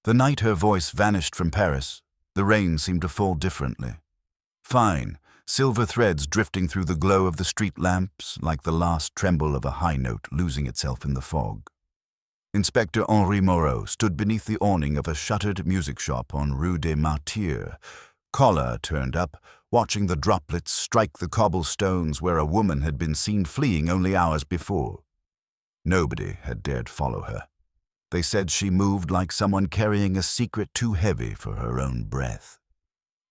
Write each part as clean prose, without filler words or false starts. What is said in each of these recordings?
The night her voice vanished from Paris, the rain seemed to fall differently. Fine, silver threads drifting through the glow of the street lamps like the last tremble of a high note losing itself in the fog. Inspector Moreau stood beneath the awning of a shuttered music shop on Rue des Martyrs, collar turned up, watching the droplets strike the cobblestones where a woman had been seen fleeing only hours before. Nobody had dared follow her. They said she moved like someone carrying a secret too heavy for her own breath.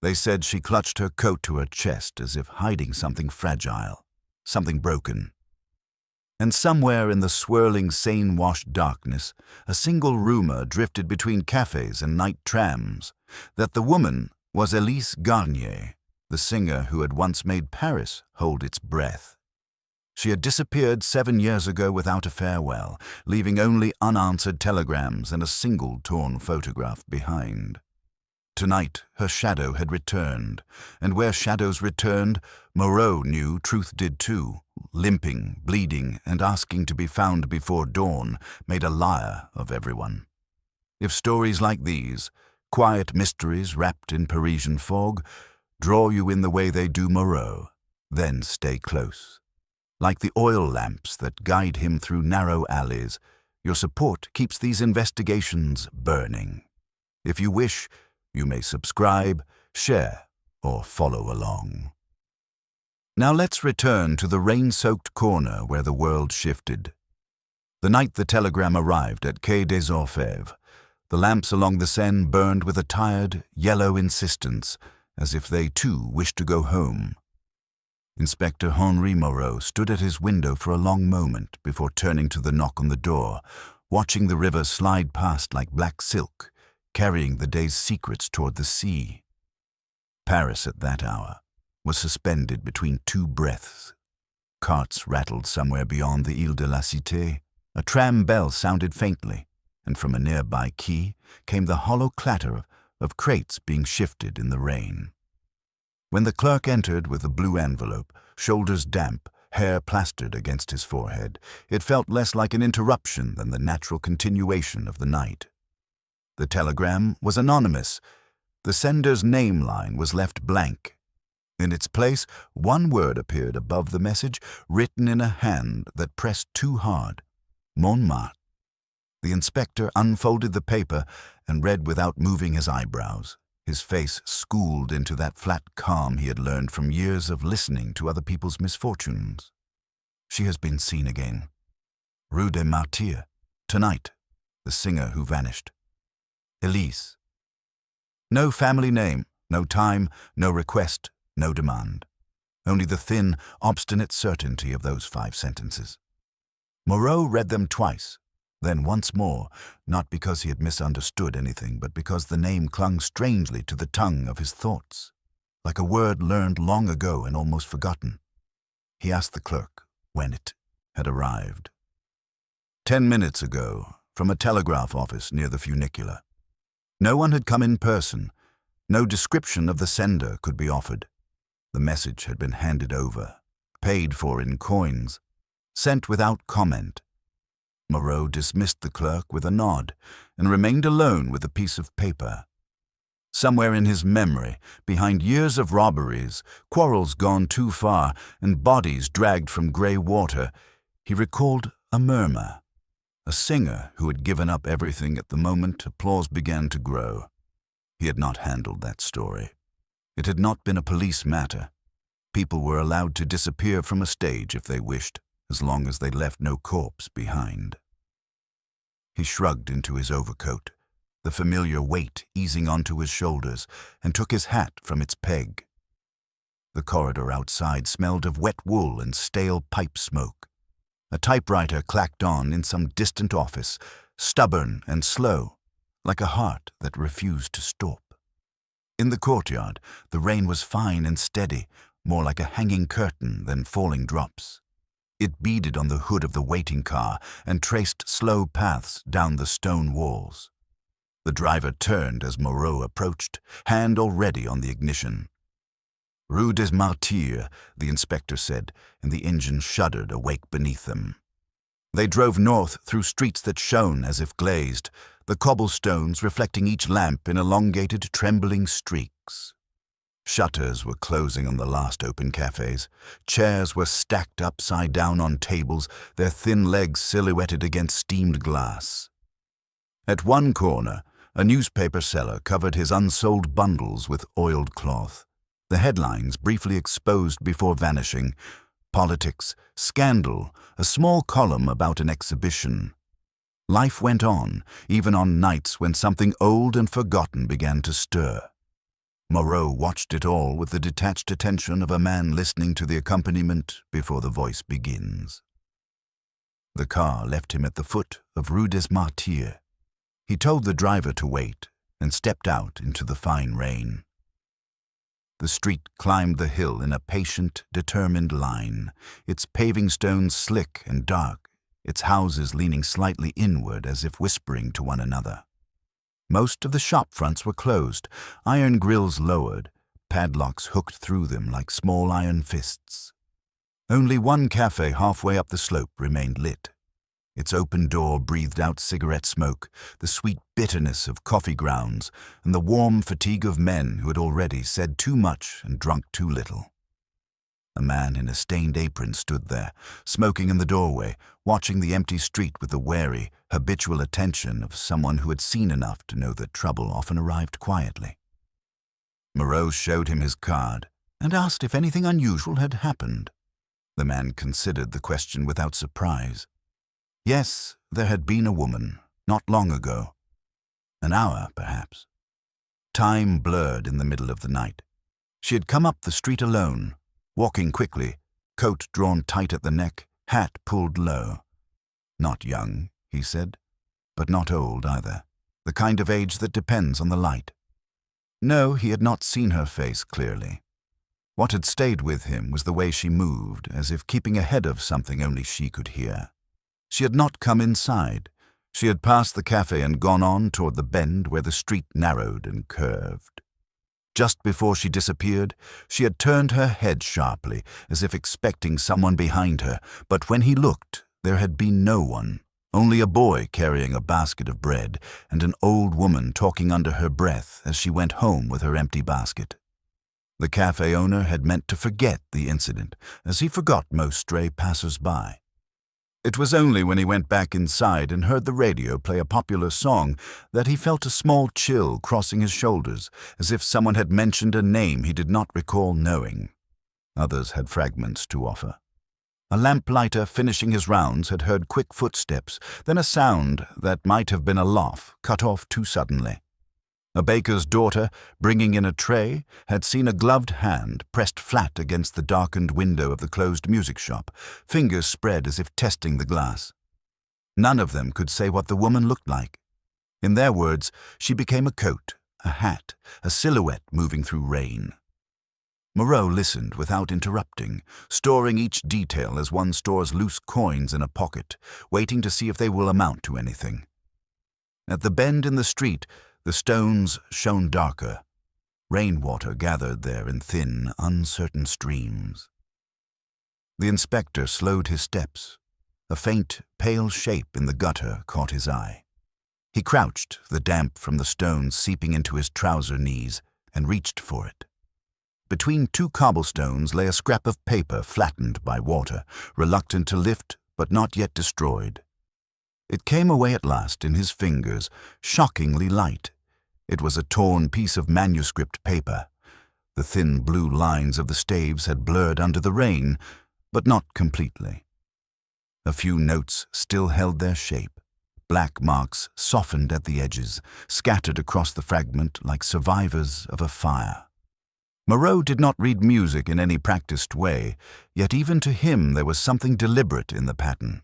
They said she clutched her coat to her chest as if hiding something fragile, something broken. And somewhere in the swirling, sane-washed darkness, a single rumor drifted between cafes and night trams that the woman was Elise Garnier, the singer who had once made Paris hold its breath. She had disappeared 7 years ago without a farewell, leaving only unanswered telegrams and a single torn photograph behind. Tonight, her shadow had returned, and where shadows returned, Moreau knew truth did too. Limping, bleeding, and asking to be found before dawn made a liar of everyone. If stories like these, quiet mysteries wrapped in Parisian fog, draw you in the way they do Moreau, then stay close. Like the oil lamps that guide him through narrow alleys, your support keeps these investigations burning. If you wish, you may subscribe, share, or follow along. Now let's return to the rain-soaked corner where the world shifted. The night the telegram arrived at Quai des Orfèvres, the lamps along the Seine burned with a tired, yellow insistence, as if they too wished to go home. Inspector Moreau stood at his window for a long moment before turning to the knock on the door, watching the river slide past like black silk, carrying the day's secrets toward the sea. Paris at that hour was suspended between two breaths. Carts rattled somewhere beyond the Ile de la Cité. A tram bell sounded faintly, and from a nearby quay came the hollow clatter of crates being shifted in the rain. When the clerk entered with a blue envelope, shoulders damp, hair plastered against his forehead, it felt less like an interruption than the natural continuation of the night. The telegram was anonymous. The sender's name line was left blank. In its place, one word appeared above the message, written in a hand that pressed too hard: Montmartre. The inspector unfolded the paper and read without moving his eyebrows, his face schooled into that flat calm he had learned from years of listening to other people's misfortunes. She has been seen again. Rue des Martyrs. Tonight, the singer who vanished. Elise. No family name, no time, no request, no demand. Only the thin, obstinate certainty of those 5 sentences. Moreau read them twice, then once more, not because he had misunderstood anything, but because the name clung strangely to the tongue of his thoughts, like a word learned long ago and almost forgotten. He asked the clerk when it had arrived. 10 minutes ago, from a telegraph office near the funicular. No one had come in person. No description of the sender could be offered. The message had been handed over, paid for in coins, sent without comment. Moreau dismissed the clerk with a nod and remained alone with a piece of paper. Somewhere in his memory, behind years of robberies, quarrels gone too far, and bodies dragged from grey water, he recalled a murmur. A singer who had given up everything at the moment applause began to grow. He had not handled that story. It had not been a police matter. People were allowed to disappear from a stage if they wished, as long as they left no corpse behind. He shrugged into his overcoat, the familiar weight easing onto his shoulders, and took his hat from its peg. The corridor outside smelled of wet wool and stale pipe smoke. A typewriter clacked on in some distant office, stubborn and slow, like a heart that refused to stop. In the courtyard, the rain was fine and steady, more like a hanging curtain than falling drops. It beaded on the hood of the waiting car and traced slow paths down the stone walls. The driver turned as Moreau approached, hand already on the ignition. Rue des Martyrs, the inspector said, and the engine shuddered awake beneath them. They drove north through streets that shone as if glazed, the cobblestones reflecting each lamp in elongated, trembling streaks. Shutters were closing on the last open cafes. Chairs were stacked upside down on tables, their thin legs silhouetted against steamed glass. At one corner, a newspaper seller covered his unsold bundles with oiled cloth. The headlines briefly exposed before vanishing: politics, scandal, a small column about an exhibition. Life went on, even on nights when something old and forgotten began to stir. Moreau watched it all with the detached attention of a man listening to the accompaniment before the voice begins. The car left him at the foot of Rue des Martyrs. He told the driver to wait and stepped out into the fine rain. The street climbed the hill in a patient, determined line, its paving stones slick and dark, its houses leaning slightly inward as if whispering to one another. Most of the shop fronts were closed, iron grills lowered, padlocks hooked through them like small iron fists. Only one cafe halfway up the slope remained lit. Its open door breathed out cigarette smoke, the sweet bitterness of coffee grounds, and the warm fatigue of men who had already said too much and drunk too little. A man in a stained apron stood there, smoking in the doorway, watching the empty street with the wary, habitual attention of someone who had seen enough to know that trouble often arrived quietly. Moreau showed him his card and asked if anything unusual had happened. The man considered the question without surprise. Yes, there had been a woman, not long ago. An hour, perhaps. Time blurred in the middle of the night. She had come up the street alone, walking quickly, coat drawn tight at the neck, hat pulled low. Not young, he said, but not old either, the kind of age that depends on the light. No, he had not seen her face clearly. What had stayed with him was the way she moved, as if keeping ahead of something only she could hear. She had not come inside. She had passed the cafe and gone on toward the bend where the street narrowed and curved. Just before she disappeared, she had turned her head sharply, as if expecting someone behind her, but when he looked, there had been no one, only a boy carrying a basket of bread and an old woman talking under her breath as she went home with her empty basket. The cafe owner had meant to forget the incident, as he forgot most stray passers-by. It was only when he went back inside and heard the radio play a popular song that he felt a small chill crossing his shoulders, as if someone had mentioned a name he did not recall knowing. Others had fragments to offer. A lamplighter finishing his rounds had heard quick footsteps, then a sound that might have been a laugh cut off too suddenly. A baker's daughter, bringing in a tray, had seen a gloved hand pressed flat against the darkened window of the closed music shop, fingers spread as if testing the glass. None of them could say what the woman looked like. In their words, she became a coat, a hat, a silhouette moving through rain. Moreau listened without interrupting, storing each detail as one stores loose coins in a pocket, waiting to see if they will amount to anything. At the bend in the street, the stones shone darker. Rainwater gathered there in thin, uncertain streams. The inspector slowed his steps. A faint, pale shape in the gutter caught his eye. He crouched, the damp from the stones seeping into his trouser knees, and reached for it. Between two cobblestones lay a scrap of paper flattened by water, reluctant to lift but not yet destroyed. It came away at last in his fingers, shockingly light. It was a torn piece of manuscript paper. The thin blue lines of the staves had blurred under the rain, but not completely. A few notes still held their shape. Black marks softened at the edges, scattered across the fragment like survivors of a fire. Moreau did not read music in any practiced way, yet even to him there was something deliberate in the pattern.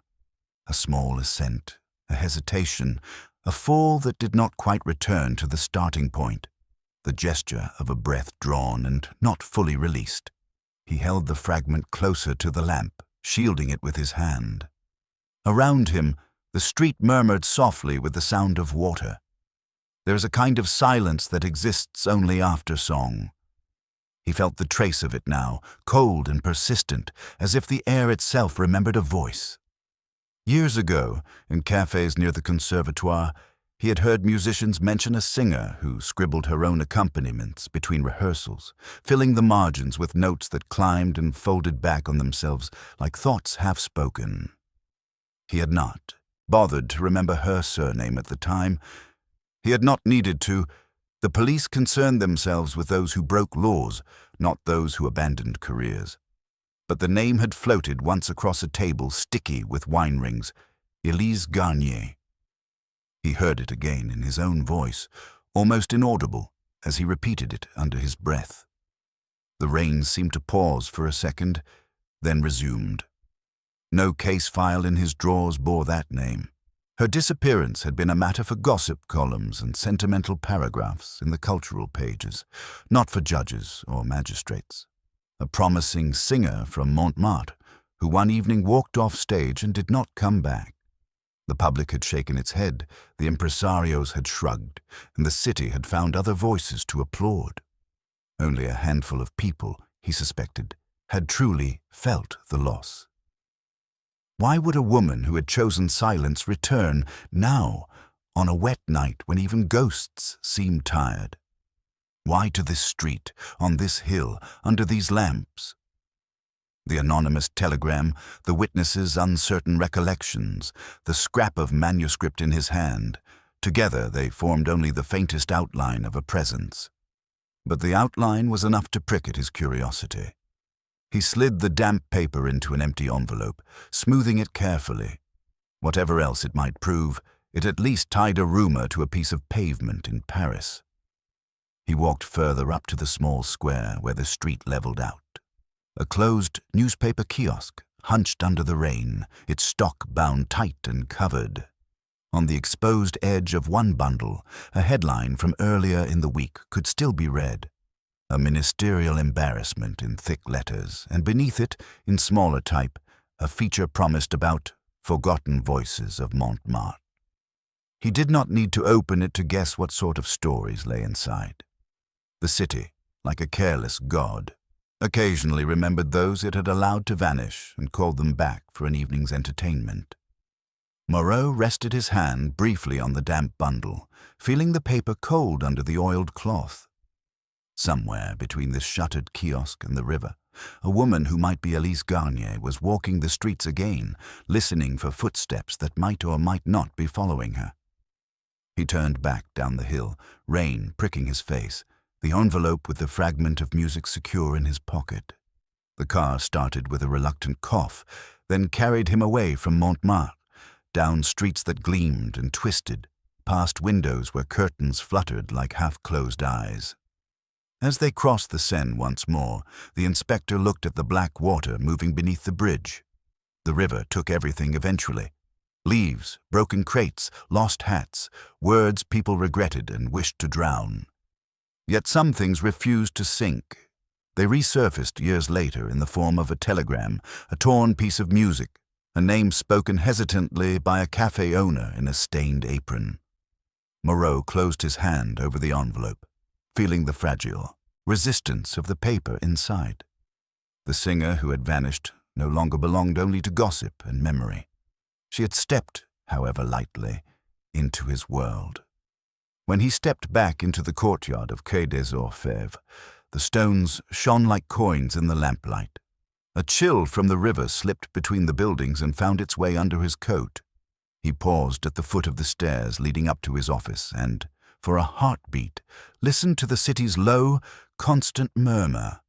A small ascent, a hesitation, a fall that did not quite return to the starting point, the gesture of a breath drawn and not fully released. He held the fragment closer to the lamp, shielding it with his hand. Around him, the street murmured softly with the sound of water. There is a kind of silence that exists only after song. He felt the trace of it now, cold and persistent, as if the air itself remembered a voice. Years ago, in cafes near the Conservatoire, He had heard musicians mention a singer who scribbled her own accompaniments between rehearsals, filling the margins with notes that climbed and folded back on themselves like thoughts half-spoken. He had not bothered to remember her surname at the time. He had not needed to. The police concerned themselves with those who broke laws, not those who abandoned careers. But the name had floated once across a table sticky with wine rings: Elise Garnier. He heard it again in his own voice, almost inaudible, as he repeated it under his breath. The rain seemed to pause for a second, then resumed. No case file in his drawers bore that name. Her disappearance had been a matter for gossip columns and sentimental paragraphs in the cultural pages, not for judges or magistrates. A promising singer from Montmartre, who one evening walked off stage and did not come back. The public had shaken its head, the impresarios had shrugged, and the city had found other voices to applaud. Only a handful of people, he suspected, had truly felt the loss. Why would a woman who had chosen silence return now, on a wet night when even ghosts seemed tired? Why to this street, on this hill, under these lamps? The anonymous telegram, the witness's uncertain recollections, the scrap of manuscript in his hand, together they formed only the faintest outline of a presence. But the outline was enough to prick at his curiosity. He slid the damp paper into an empty envelope, smoothing it carefully. Whatever else it might prove, it at least tied a rumor to a piece of pavement in Paris. He walked further up to the small square where the street leveled out. A closed newspaper kiosk, hunched under the rain, its stock bound tight and covered. On the exposed edge of one bundle, a headline from earlier in the week could still be read. A ministerial embarrassment in thick letters, and beneath it, in smaller type, a feature promised about forgotten voices of Montmartre. He did not need to open it to guess what sort of stories lay inside. The city, like a careless god, occasionally remembered those it had allowed to vanish and called them back for an evening's entertainment. Moreau rested his hand briefly on the damp bundle, feeling the paper cold under the oiled cloth. Somewhere between this shuttered kiosk and the river, a woman who might be Elise Garnier was walking the streets again, listening for footsteps that might or might not be following her. He turned back down the hill, rain pricking his face, the envelope with the fragment of music secure in his pocket. The car started with a reluctant cough, then carried him away from Montmartre, down streets that gleamed and twisted, past windows where curtains fluttered like half-closed eyes. As they crossed the Seine once more, the inspector looked at the black water moving beneath the bridge. The river took everything eventually. Leaves, broken crates, lost hats, words people regretted and wished to drown. Yet some things refused to sink. They resurfaced years later in the form of a telegram, a torn piece of music, a name spoken hesitantly by a cafe owner in a stained apron. Moreau closed his hand over the envelope, feeling the fragile resistance of the paper inside. The singer who had vanished no longer belonged only to gossip and memory. She had stepped, however lightly, into his world. When he stepped back into the courtyard of Quai des Orfèvres, the stones shone like coins in the lamplight. A chill from the river slipped between the buildings and found its way under his coat. He paused at the foot of the stairs leading up to his office and, for a heartbeat, listened to the city's low, constant murmur.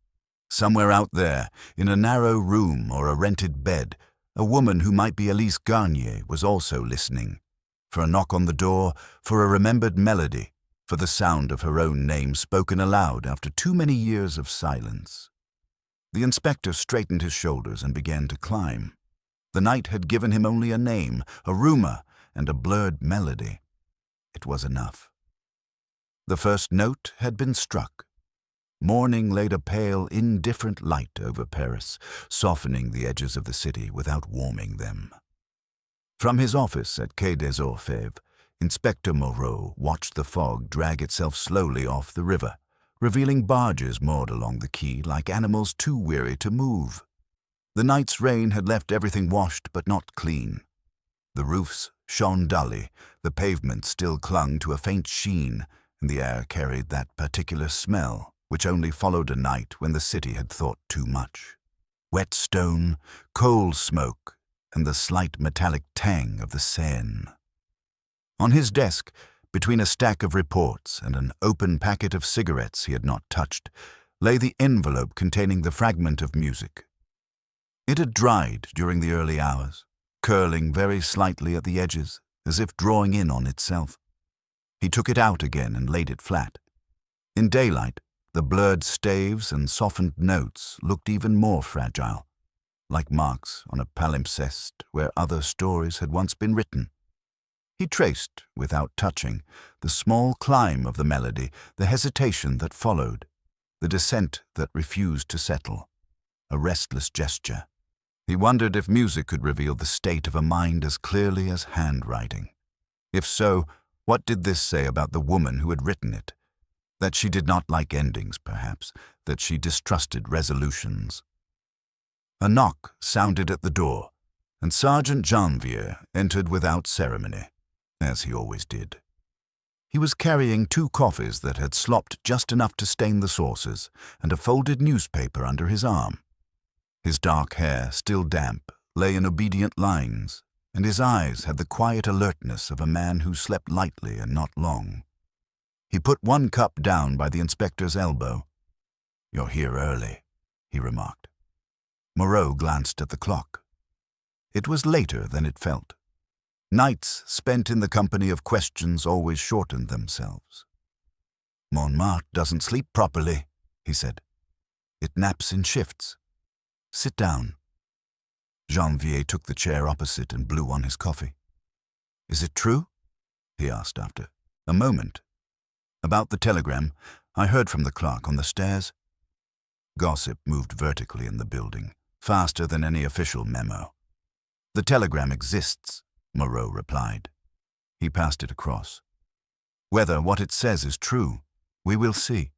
Somewhere out there, in a narrow room or a rented bed, a woman who might be Elise Garnier was also listening. For a knock on the door, for a remembered melody, for the sound of her own name spoken aloud after too many years of silence. The inspector straightened his shoulders and began to climb. The night had given him only a name, a rumor, and a blurred melody. It was enough. The first note had been struck. Morning laid a pale, indifferent light over Paris, softening the edges of the city without warming them. From his office at Quai des Orfèvres, Inspector Moreau watched the fog drag itself slowly off the river, revealing barges moored along the quay like animals too weary to move. The night's rain had left everything washed but not clean. The roofs shone dully, the pavement still clung to a faint sheen, and the air carried that particular smell which only followed a night when the city had thought too much. Wet stone, coal smoke, and the slight metallic tang of the Seine. On his desk, between a stack of reports and an open packet of cigarettes he had not touched, lay the envelope containing the fragment of music. It had dried during the early hours, curling very slightly at the edges, as if drawing in on itself. He took it out again and laid it flat. In daylight, the blurred staves and softened notes looked even more fragile, like marks on a palimpsest where other stories had once been written. He traced, without touching, the small climb of the melody, the hesitation that followed, the descent that refused to settle, a restless gesture. He wondered if music could reveal the state of a mind as clearly as handwriting. If so, what did this say about the woman who had written it? That she did not like endings, perhaps, that she distrusted resolutions. A knock sounded at the door, and Sergeant Janvier entered without ceremony, as he always did. He was carrying 2 coffees that had slopped just enough to stain the saucers, and a folded newspaper under his arm. His dark hair, still damp, lay in obedient lines, and his eyes had the quiet alertness of a man who slept lightly and not long. He put 1 cup down by the inspector's elbow. "You're here early," he remarked. Moreau glanced at the clock. It was later than it felt. Nights spent in the company of questions always shortened themselves. "Montmartre doesn't sleep properly," he said. "It naps in shifts. Sit down." Janvier took the chair opposite and blew on his coffee. "Is it true?" he asked after a moment. "About the telegram, I heard from the clerk on the stairs." Gossip moved vertically in the building, faster than any official memo. "The telegram exists," Moreau replied. He passed it across. "Whether what it says is true, we will see."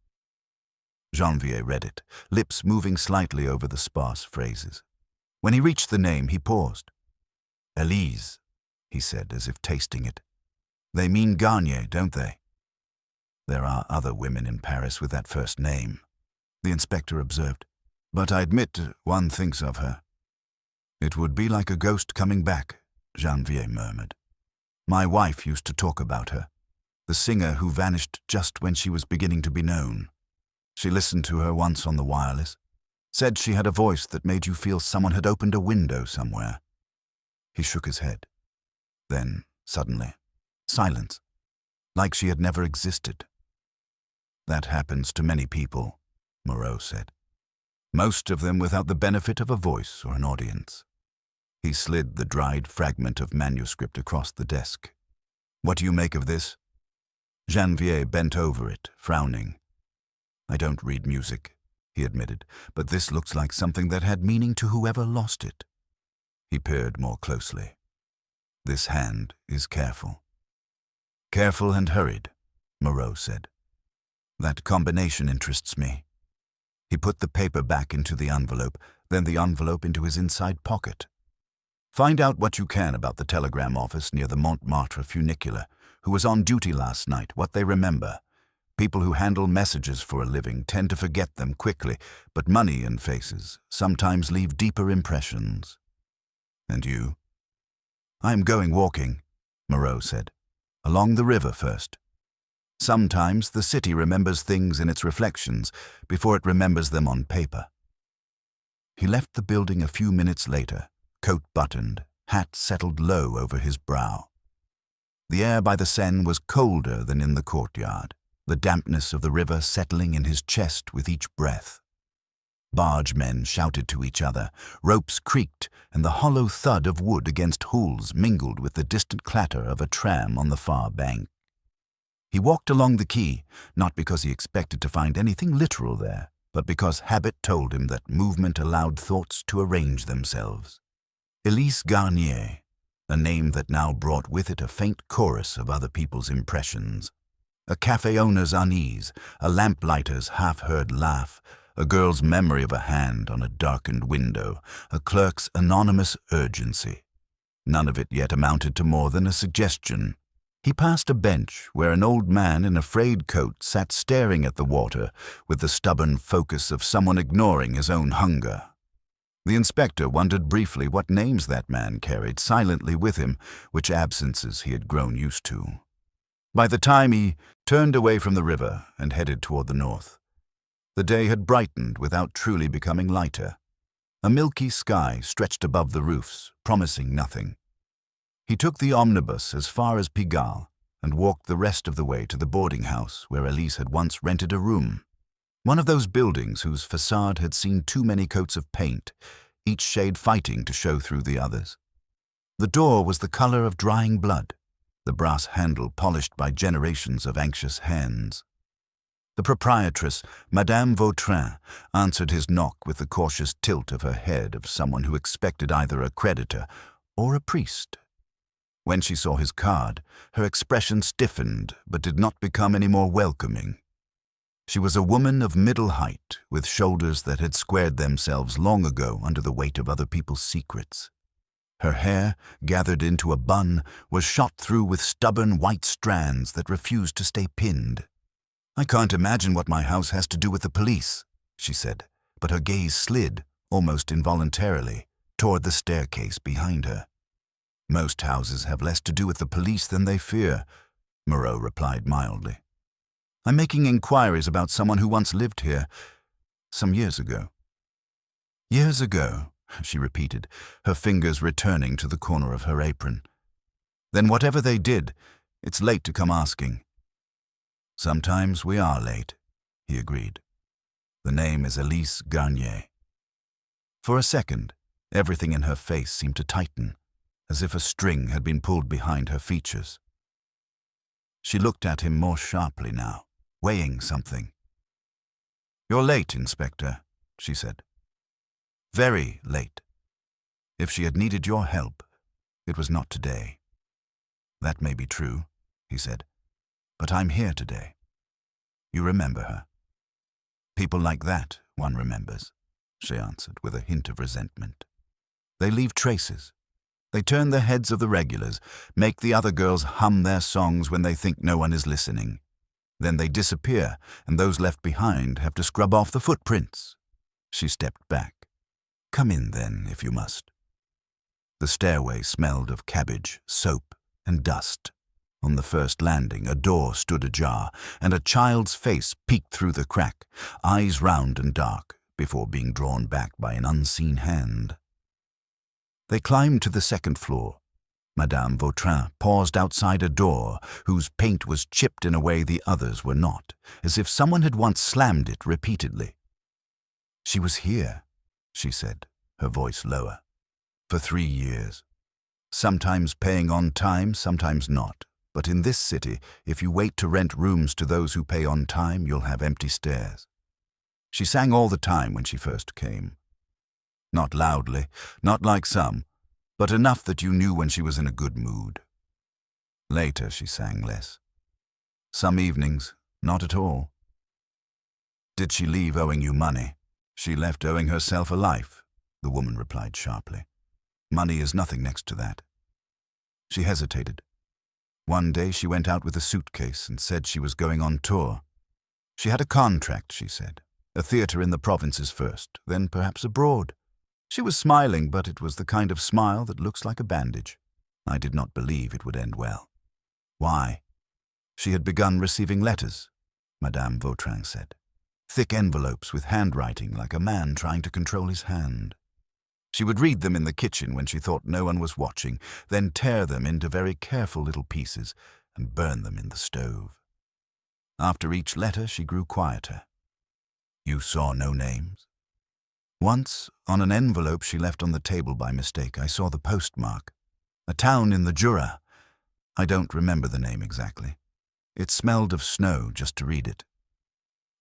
Janvier read it, lips moving slightly over the sparse phrases. When he reached the name, he paused. "Elise," he said, as if tasting it. "They mean Garnier, don't they?" "There are other women in Paris with that first name," the inspector observed. "But I admit one thinks of her." "It would be like a ghost coming back," Janvier murmured. "My wife used to talk about her, the singer who vanished just when she was beginning to be known. She listened to her once on the wireless, said she had a voice that made you feel someone had opened a window somewhere." He shook his head. Then, suddenly, silence, like she had never existed. "That happens to many people," Moreau said. "Most of them without the benefit of a voice or an audience." He slid the dried fragment of manuscript across the desk. "What do you make of this?" Janvier bent over it, frowning. "I don't read music," he admitted, "but this looks like something that had meaning to whoever lost it." He peered more closely. "This hand is careful." "Careful and hurried," Moreau said. "That combination interests me." He put the paper back into the envelope, then the envelope into his inside pocket. "Find out what you can about the telegram office near the Montmartre funicular, who was on duty last night, what they remember. People who handle messages for a living tend to forget them quickly, but money and faces sometimes leave deeper impressions." "And you?" "I am going walking," Moreau said. "Along the river first. Sometimes the city remembers things in its reflections before it remembers them on paper." He left the building a few minutes later, coat buttoned, hat settled low over his brow. The air by the Seine was colder than in the courtyard, the dampness of the river settling in his chest with each breath. Bargemen shouted to each other, ropes creaked, and the hollow thud of wood against hulls mingled with the distant clatter of a tram on the far bank. He walked along the quay, not because he expected to find anything literal there, but because habit told him that movement allowed thoughts to arrange themselves. Elise Garnier, a name that now brought with it a faint chorus of other people's impressions. A cafe owner's unease, a lamplighter's half-heard laugh, a girl's memory of a hand on a darkened window, a clerk's anonymous urgency. None of it yet amounted to more than a suggestion. He passed a bench where an old man in a frayed coat sat staring at the water with the stubborn focus of someone ignoring his own hunger. The inspector wondered briefly what names that man carried silently with him, which absences he had grown used to. By the time he turned away from the river and headed toward the north, the day had brightened without truly becoming lighter. A milky sky stretched above the roofs, promising nothing. He took the omnibus as far as Pigalle and walked the rest of the way to the boarding house where Elise had once rented a room. One of those buildings whose facade had seen too many coats of paint, each shade fighting to show through the others. The door was the color of drying blood, the brass handle polished by generations of anxious hands. The proprietress, Madame Vautrin, answered his knock with the cautious tilt of her head of someone who expected either a creditor or a priest. When she saw his card, her expression stiffened but did not become any more welcoming. She was a woman of middle height, with shoulders that had squared themselves long ago under the weight of other people's secrets. Her hair, gathered into a bun, was shot through with stubborn white strands that refused to stay pinned. "I can't imagine what my house has to do with the police," she said, but her gaze slid, almost involuntarily, toward the staircase behind her. "Most houses have less to do with the police than they fear," Moreau replied mildly. "I'm making inquiries about someone who once lived here, some years ago." "Years ago," she repeated, her fingers returning to the corner of her apron. "Then whatever they did, it's late to come asking." "Sometimes we are late," he agreed. "The name is Elise Garnier." For a second, everything in her face seemed to tighten, as if a string had been pulled behind her features. She looked at him more sharply now, weighing something. "You're late, Inspector," she said. "Very late. If she had needed your help, it was not today." "That may be true," he said, "but I'm here today. You remember her." "People like that, one remembers," she answered with a hint of resentment. "They leave traces. They turn the heads of the regulars, make the other girls hum their songs when they think no one is listening. Then they disappear, and those left behind have to scrub off the footprints." She stepped back. "Come in, then, if you must." The stairway smelled of cabbage, soap, and dust. On the first landing, a door stood ajar, and a child's face peeked through the crack, eyes round and dark, before being drawn back by an unseen hand. They climbed to the second floor. Madame Vautrin paused outside a door whose paint was chipped in a way the others were not, as if someone had once slammed it repeatedly. "She was here," she said, her voice lower, "for 3 years. Sometimes paying on time, sometimes not. But in this city, if you wait to rent rooms to those who pay on time, you'll have empty stairs. She sang all the time when she first came. Not loudly, not like some, but enough that you knew when she was in a good mood. Later she sang less. Some evenings, not at all." "Did she leave owing you money?" "She left owing herself a life," the woman replied sharply. "Money is nothing next to that." She hesitated. One day she went out with a suitcase and said she was going on tour. She had a contract, she said. A theatre in the provinces first, then perhaps abroad. She was smiling, but it was the kind of smile that looks like a bandage. I did not believe it would end well. "Why?" "She had begun receiving letters," Madame Vautrin said. "Thick envelopes with handwriting like a man trying to control his hand. She would read them in the kitchen when she thought no one was watching, then tear them into very careful little pieces and burn them in the stove. After each letter she grew quieter." "You saw no names?" "Once, on an envelope she left on the table by mistake, I saw the postmark. A town in the Jura. I don't remember the name exactly. It smelled of snow just to read it."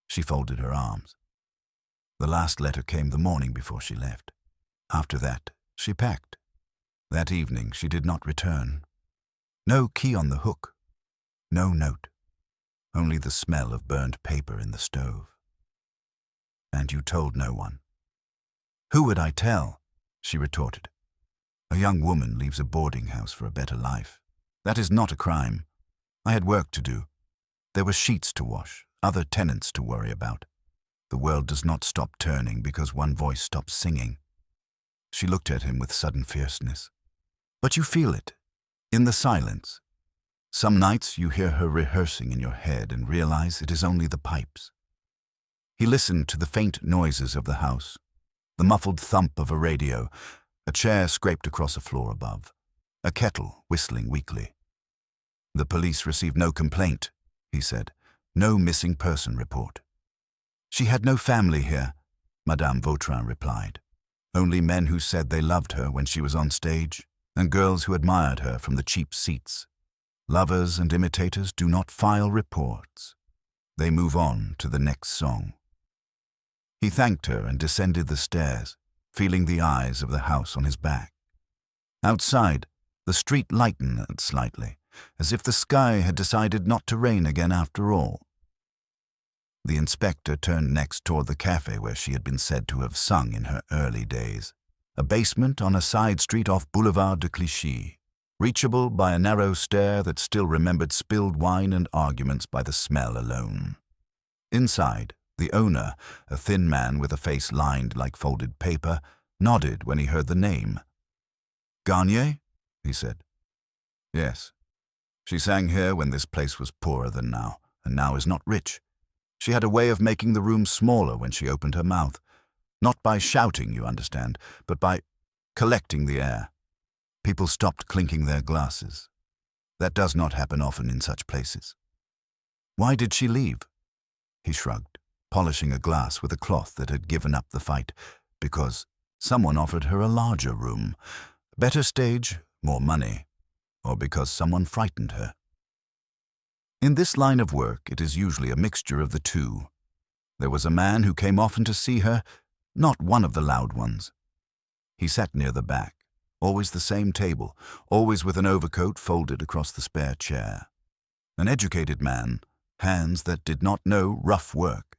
She folded her arms. "The last letter came the morning before she left. After that, she packed. That evening she did not return. No key on the hook. No note. Only the smell of burned paper in the stove." "And you told no one?" "Who would I tell?" she retorted. A young woman leaves a boarding house for a better life. That is not a crime. I had work to do. There were sheets to wash, other tenants to worry about. The world does not stop turning because one voice stops singing. She looked at him with sudden fierceness. But you feel it, in the silence. Some nights you hear her rehearsing in your head and realize it is only the pipes. He listened to the faint noises of the house, the muffled thump of a radio, a chair scraped across a floor above, a kettle whistling weakly. The police received no complaint, he said, no missing person report. She had no family here, Madame Vautrin replied. Only men who said they loved her when she was on stage, and girls who admired her from the cheap seats. Lovers and imitators do not file reports. They move on to the next song. He thanked her and descended the stairs, feeling the eyes of the house on his back. Outside, the street lightened slightly, as if the sky had decided not to rain again after all. The inspector turned next toward the cafe where she had been said to have sung in her early days, a basement on a side street off Boulevard de Clichy, reachable by a narrow stair that still remembered spilled wine and arguments by the smell alone. Inside, the owner, a thin man with a face lined like folded paper, nodded when he heard the name. "Garnier?" he said. "Yes. She sang here when this place was poorer than now, and now is not rich. She had a way of making the room smaller when she opened her mouth. Not by shouting, you understand, but by collecting the air. People stopped clinking their glasses. That does not happen often in such places." "Why did she leave?" He shrugged, polishing a glass with a cloth that had given up the fight, because someone offered her a larger room, better stage, more money, or because someone frightened her. In this line of work, it is usually a mixture of the two. There was a man who came often to see her, not one of the loud ones. He sat near the back, always the same table, always with an overcoat folded across the spare chair. An educated man, hands that did not know rough work.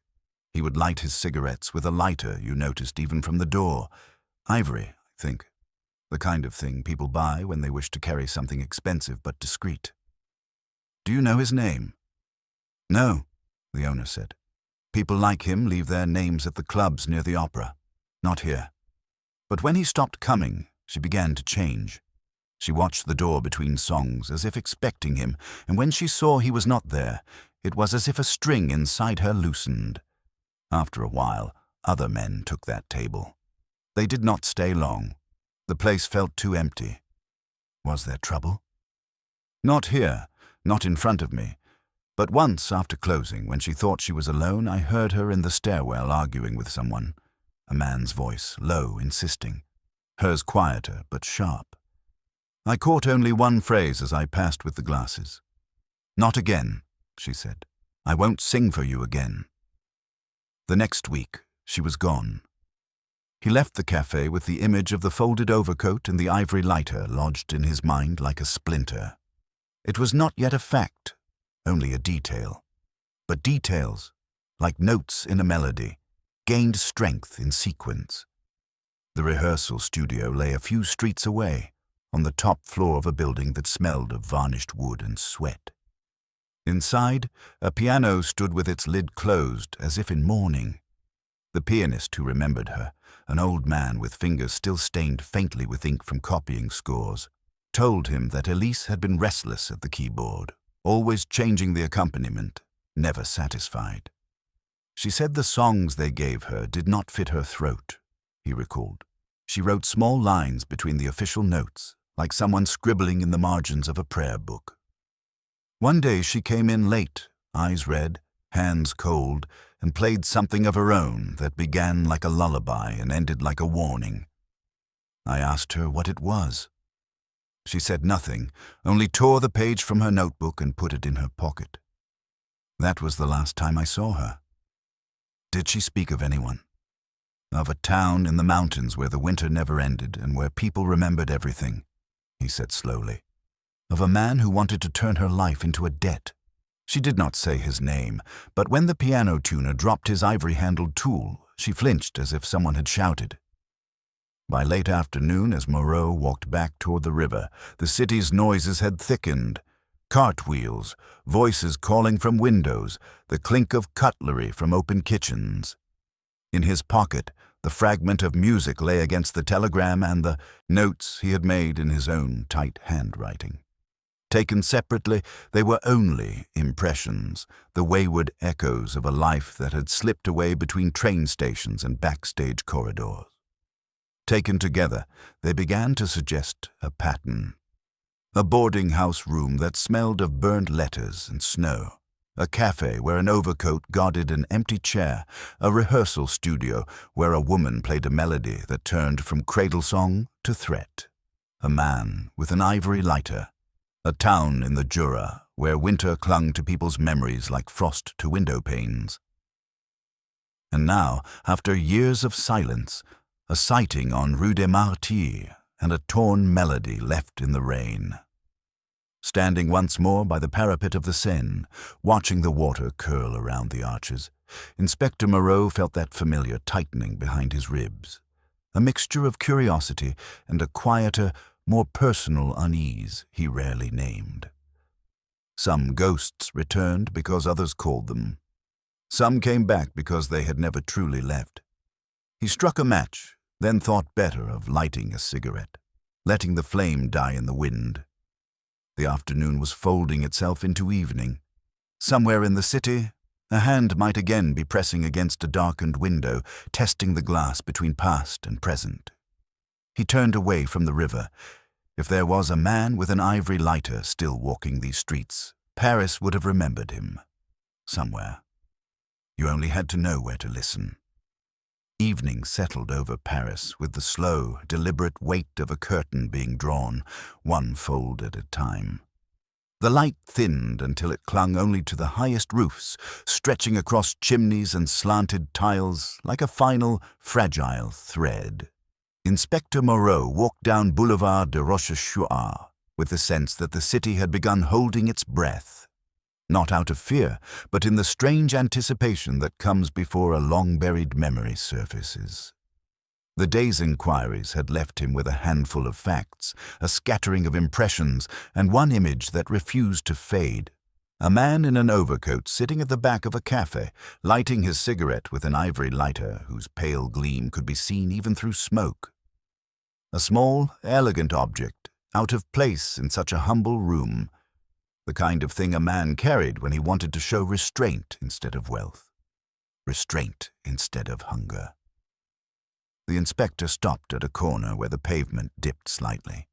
He would light his cigarettes with a lighter you noticed even from the door. Ivory, I think. The kind of thing people buy when they wish to carry something expensive but discreet. "Do you know his name?" "No," the owner said. "People like him leave their names at the clubs near the opera. Not here." But when he stopped coming, she began to change. She watched the door between songs as if expecting him, and when she saw he was not there, it was as if a string inside her loosened. After a while, other men took that table. They did not stay long. The place felt too empty. Was there trouble? Not here, not in front of me. But once after closing, when she thought she was alone, I heard her in the stairwell arguing with someone. A man's voice, low, insisting. Hers quieter, but sharp. I caught only one phrase as I passed with the glasses. "Not again," she said. "I won't sing for you again." The next week, she was gone. He left the cafe with the image of the folded overcoat and the ivory lighter lodged in his mind like a splinter. It was not yet a fact, only a detail. But details, like notes in a melody, gained strength in sequence. The rehearsal studio lay a few streets away, on the top floor of a building that smelled of varnished wood and sweat. Inside, a piano stood with its lid closed, as if in mourning. The pianist who remembered her, an old man with fingers still stained faintly with ink from copying scores, told him that Elise had been restless at the keyboard, always changing the accompaniment, never satisfied. She said the songs they gave her did not fit her throat, he recalled. She wrote small lines between the official notes, like someone scribbling in the margins of a prayer book. One day she came in late, eyes red, hands cold, and played something of her own that began like a lullaby and ended like a warning. I asked her what it was. She said nothing, only tore the page from her notebook and put it in her pocket. That was the last time I saw her. Did she speak of anyone? Of a town in the mountains where the winter never ended and where people remembered everything, he said slowly. Of a man who wanted to turn her life into a debt. She did not say his name, but when the piano tuner dropped his ivory-handled tool, she flinched as if someone had shouted. By late afternoon, as Moreau walked back toward the river, the city's noises had thickened. Cartwheels, voices calling from windows, the clink of cutlery from open kitchens. In his pocket, the fragment of music lay against the telegram and the notes he had made in his own tight handwriting. Taken separately, they were only impressions, the wayward echoes of a life that had slipped away between train stations and backstage corridors. Taken together, they began to suggest a pattern. A boarding house room that smelled of burned letters and snow. A cafe where an overcoat guarded an empty chair. A rehearsal studio where a woman played a melody that turned from cradle song to threat. A man with an ivory lighter. A town in the Jura where winter clung to people's memories like frost to window panes. And now, after years of silence, a sighting on Rue des Martyrs and a torn melody left in the rain. Standing once more by the parapet of the Seine, watching the water curl around the arches, Inspector Moreau felt that familiar tightening behind his ribs, a mixture of curiosity and a quieter, more personal unease he rarely named. Some ghosts returned because others called them. Some came back because they had never truly left. He struck a match, then thought better of lighting a cigarette, letting the flame die in the wind. The afternoon was folding itself into evening. Somewhere in the city, a hand might again be pressing against a darkened window, testing the glass between past and present. He turned away from the river. If there was a man with an ivory lighter still walking these streets, Paris would have remembered him. Somewhere. You only had to know where to listen. Evening settled over Paris with the slow, deliberate weight of a curtain being drawn, one fold at a time. The light thinned until it clung only to the highest roofs, stretching across chimneys and slanted tiles like a final, fragile thread. Inspector Moreau walked down Boulevard de Rochechouart with the sense that the city had begun holding its breath. Not out of fear, but in the strange anticipation that comes before a long-buried memory surfaces. The day's inquiries had left him with a handful of facts, a scattering of impressions, and one image that refused to fade. A man in an overcoat sitting at the back of a cafe, lighting his cigarette with an ivory lighter whose pale gleam could be seen even through smoke. A small, elegant object, out of place in such a humble room, the kind of thing a man carried when he wanted to show restraint instead of wealth, restraint instead of hunger. The inspector stopped at a corner where the pavement dipped slightly.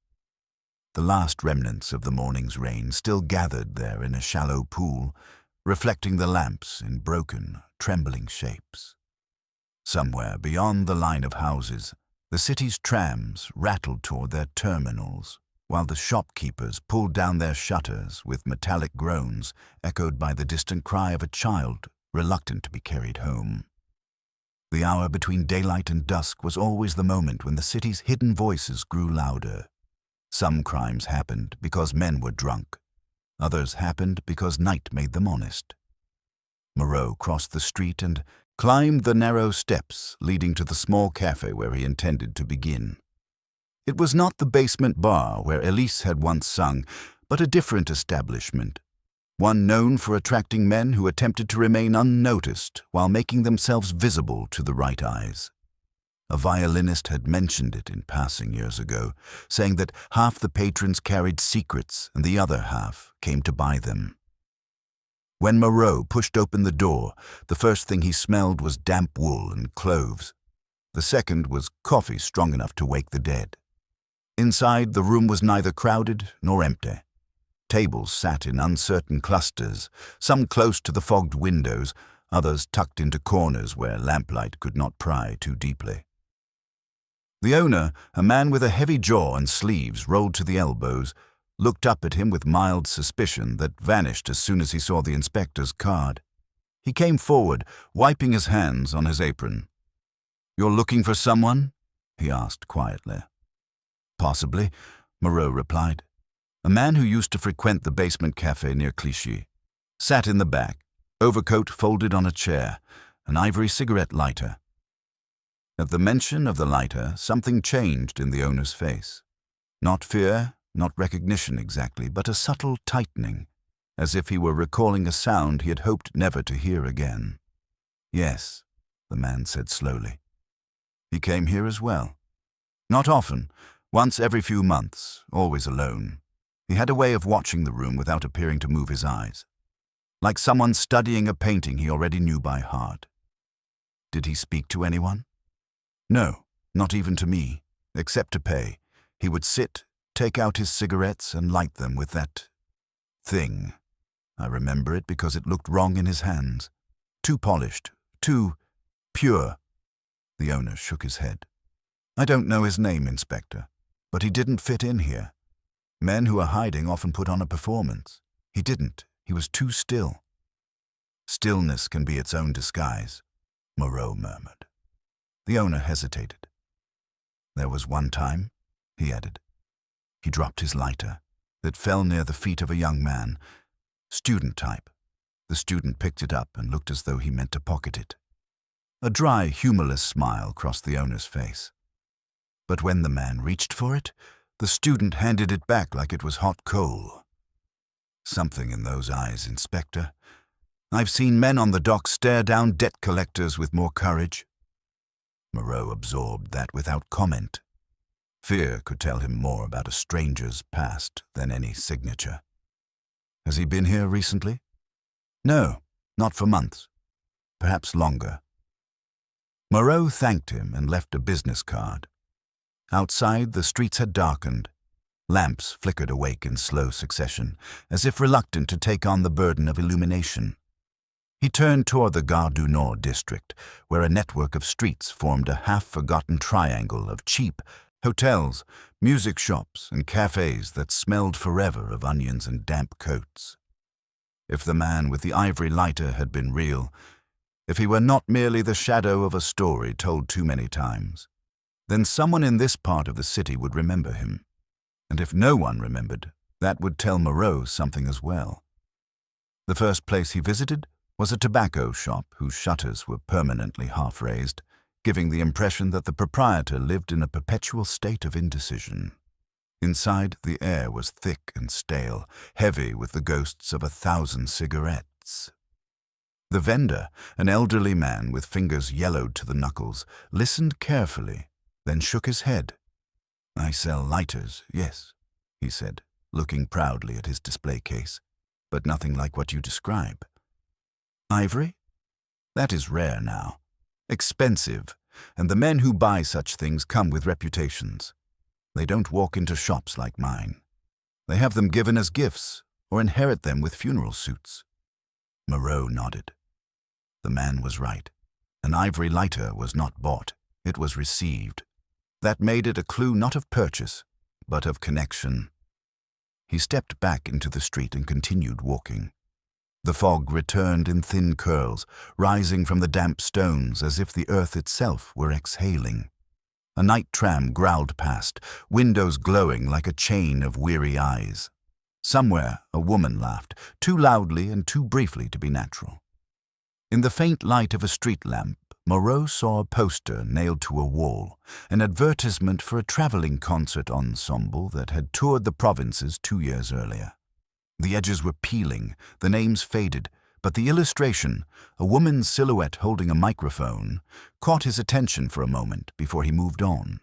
The last remnants of the morning's rain still gathered there in a shallow pool, reflecting the lamps in broken, trembling shapes. Somewhere beyond the line of houses, the city's trams rattled toward their terminals, while the shopkeepers pulled down their shutters with metallic groans echoed by the distant cry of a child reluctant to be carried home. The hour between daylight and dusk was always the moment when the city's hidden voices grew louder. Some crimes happened because men were drunk. Others happened because night made them honest. Moreau crossed the street and climbed the narrow steps leading to the small cafe where he intended to begin. It was not the basement bar where Elise had once sung, but a different establishment, one known for attracting men who attempted to remain unnoticed while making themselves visible to the right eyes. A violinist had mentioned it in passing years ago, saying that half the patrons carried secrets and the other half came to buy them. When Moreau pushed open the door, the first thing he smelled was damp wool and cloves. The second was coffee strong enough to wake the dead. Inside, the room was neither crowded nor empty. Tables sat in uncertain clusters, some close to the fogged windows, others tucked into corners where lamplight could not pry too deeply. The owner, a man with a heavy jaw and sleeves rolled to the elbows, looked up at him with mild suspicion that vanished as soon as he saw the inspector's card. He came forward, wiping his hands on his apron. "You're looking for someone?" he asked quietly. "Possibly," Moreau replied. A man who used to frequent the basement cafe near Clichy. Sat in the back, overcoat folded on a chair, an ivory cigarette lighter. At the mention of the lighter, something changed in the owner's face. Not fear, not recognition exactly, but a subtle tightening, as if he were recalling a sound he had hoped never to hear again. "Yes," the man said slowly. "He came here as well. Not often, once every few months, always alone. He had a way of watching the room without appearing to move his eyes, like someone studying a painting he already knew by heart." "Did he speak to anyone?" "No, not even to me, except to pay. He would sit, take out his cigarettes and light them with that thing. I remember it because it looked wrong in his hands. Too polished, too pure." The owner shook his head. "I don't know his name, Inspector, but he didn't fit in here. Men who are hiding often put on a performance. He didn't. He was too still." "Stillness can be its own disguise," Moreau murmured. The owner hesitated. "There was one time," he added. He dropped his lighter. It fell near the feet of a young man, student type. The student picked it up and looked as though he meant to pocket it. A dry, humorless smile crossed the owner's face. But when the man reached for it, the student handed it back like it was hot coal. "Something in those eyes, Inspector. I've seen men on the dock stare down debt collectors with more courage." Moreau absorbed that without comment. Fear could tell him more about a stranger's past than any signature. "Has he been here recently?" "No, not for months. Perhaps longer." Moreau thanked him and left a business card. Outside, the streets had darkened. Lamps flickered awake in slow succession, as if reluctant to take on the burden of illumination. He turned toward the Gare du Nord district, where a network of streets formed a half-forgotten triangle of cheap hotels, music shops, and cafes that smelled forever of onions and damp coats. If the man with the ivory lighter had been real, if he were not merely the shadow of a story told too many times, then someone in this part of the city would remember him. And if no one remembered, that would tell Moreau something as well. The first place he visited was a tobacco shop whose shutters were permanently half-raised, giving the impression that the proprietor lived in a perpetual state of indecision. Inside, the air was thick and stale, heavy with the ghosts of 1,000 cigarettes. The vendor, an elderly man with fingers yellowed to the knuckles, listened carefully, then shook his head. "I sell lighters, yes," he said, looking proudly at his display case, "but nothing like what you describe." "Ivory? That is rare now. Expensive, and the men who buy such things come with reputations. They don't walk into shops like mine. They have them given as gifts or inherit them with funeral suits." Moreau nodded. The man was right. An ivory lighter was not bought, it was received. That made it a clue not of purchase, but of connection. He stepped back into the street and continued walking. The fog returned in thin curls, rising from the damp stones as if the earth itself were exhaling. A night tram growled past, windows glowing like a chain of weary eyes. Somewhere a woman laughed, too loudly and too briefly to be natural. In the faint light of a street lamp, Moreau saw a poster nailed to a wall, an advertisement for a traveling concert ensemble that had toured the provinces 2 years earlier. The edges were peeling, the names faded, but the illustration, a woman's silhouette holding a microphone, caught his attention for a moment before he moved on.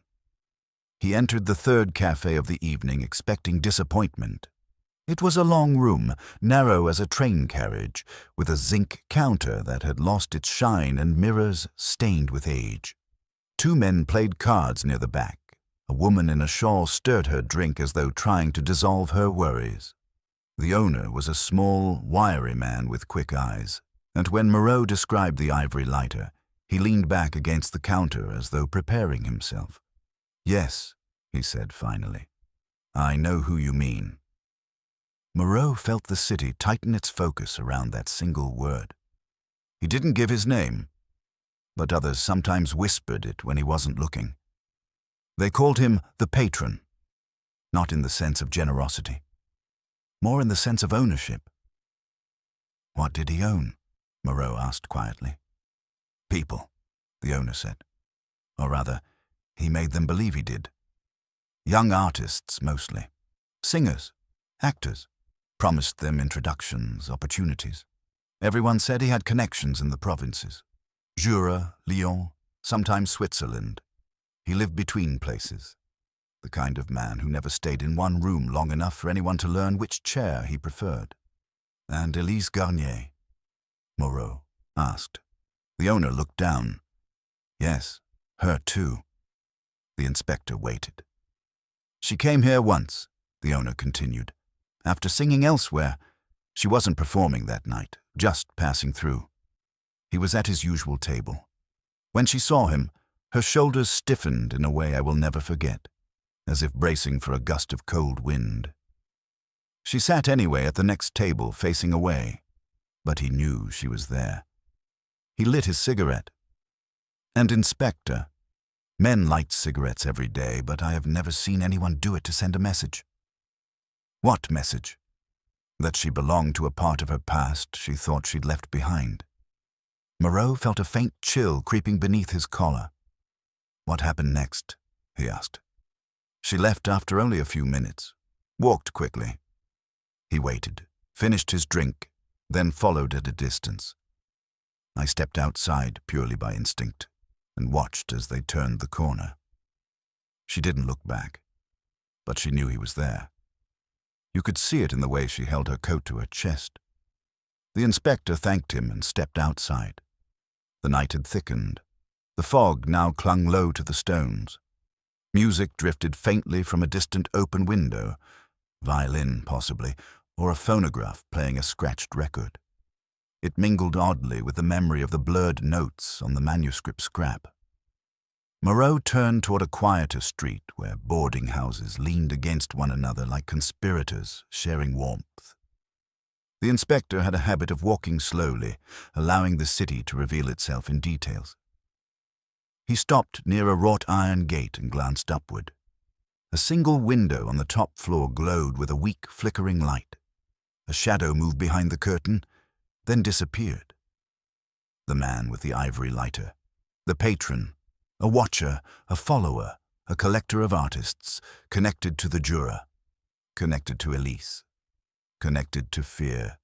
He entered the third cafe of the evening expecting disappointment. It was a long room, narrow as a train carriage, with a zinc counter that had lost its shine and mirrors stained with age. 2 men played cards near the back. A woman in a shawl stirred her drink as though trying to dissolve her worries. The owner was a small, wiry man with quick eyes, and when Moreau described the ivory lighter, he leaned back against the counter as though preparing himself. "Yes," he said finally. "I know who you mean." Moreau felt the city tighten its focus around that single word. He didn't give his name, but others sometimes whispered it when he wasn't looking. They called him the patron, not in the sense of generosity, more in the sense of ownership. "What did he own?" Moreau asked quietly. "People," the owner said. Or rather, he made them believe he did. Young artists, mostly. Singers, actors. Promised them introductions, opportunities. Everyone said he had connections in the provinces. Jura, Lyon, sometimes Switzerland. He lived between places. The kind of man who never stayed in one room long enough for anyone to learn which chair he preferred. And Elise Garnier? Moreau asked. The owner looked down. Yes, her too. The inspector waited. She came here once, the owner continued. After singing elsewhere, she wasn't performing that night, just passing through. He was at his usual table. When she saw him, her shoulders stiffened in a way I will never forget, as if bracing for a gust of cold wind. She sat anyway at the next table, facing away, but he knew she was there. He lit his cigarette. And Inspector, men light cigarettes every day, but I have never seen anyone do it to send a message. What message? That she belonged to a part of her past she thought she'd left behind. Moreau felt a faint chill creeping beneath his collar. What happened next? He asked. She left after only a few minutes, walked quickly. He waited, finished his drink, then followed at a distance. I stepped outside purely by instinct and watched as they turned the corner. She didn't look back, but she knew he was there. You could see it in the way she held her coat to her chest. The inspector thanked him and stepped outside. The night had thickened. The fog now clung low to the stones. Music drifted faintly from a distant open window, violin possibly, or a phonograph playing a scratched record. It mingled oddly with the memory of the blurred notes on the manuscript scrap. Moreau turned toward a quieter street where boarding houses leaned against one another like conspirators sharing warmth. The inspector had a habit of walking slowly, allowing the city to reveal itself in details. He stopped near a wrought iron gate and glanced upward. A single window on the top floor glowed with a weak, flickering light. A shadow moved behind the curtain, then disappeared. The man with the ivory lighter, the patron, a watcher, a follower, a collector of artists, connected to the Jura, connected to Elise, connected to fear.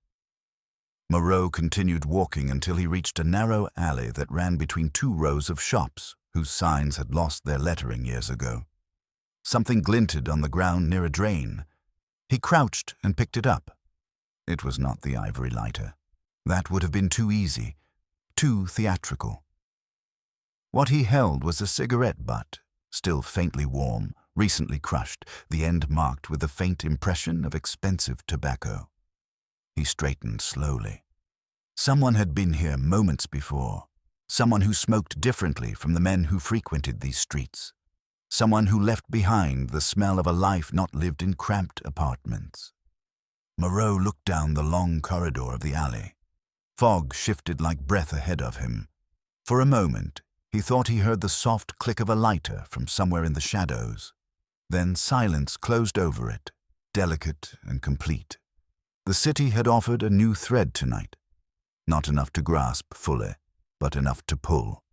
Moreau continued walking until he reached a narrow alley that ran between two rows of shops whose signs had lost their lettering years ago. Something glinted on the ground near a drain. He crouched and picked it up. It was not the ivory lighter. That would have been too easy, too theatrical. What he held was a cigarette butt, still faintly warm, recently crushed, the end marked with a faint impression of expensive tobacco. He straightened slowly. Someone had been here moments before, someone who smoked differently from the men who frequented these streets, someone who left behind the smell of a life not lived in cramped apartments. Moreau looked down the long corridor of the alley. Fog shifted like breath ahead of him. For a moment, he thought he heard the soft click of a lighter from somewhere in the shadows. Then silence closed over it, delicate and complete. The city had offered a new thread tonight. Not enough to grasp fully, but enough to pull.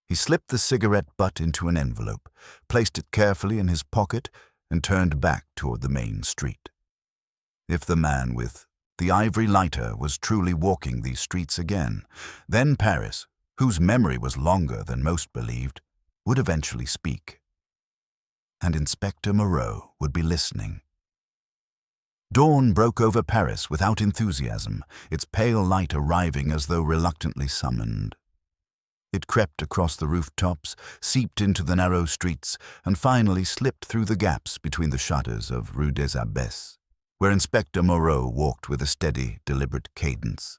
He slipped the cigarette butt into an envelope, placed it carefully in his pocket, and turned back toward the main street. If the man with the ivory lighter was truly walking these streets again, then Paris, whose memory was longer than most believed, would eventually speak. And Inspector Moreau would be listening. Dawn broke over Paris without enthusiasm, its pale light arriving as though reluctantly summoned. It crept across the rooftops, seeped into the narrow streets, and finally slipped through the gaps between the shutters of Rue des Abbesses, where Inspector Moreau walked with a steady, deliberate cadence.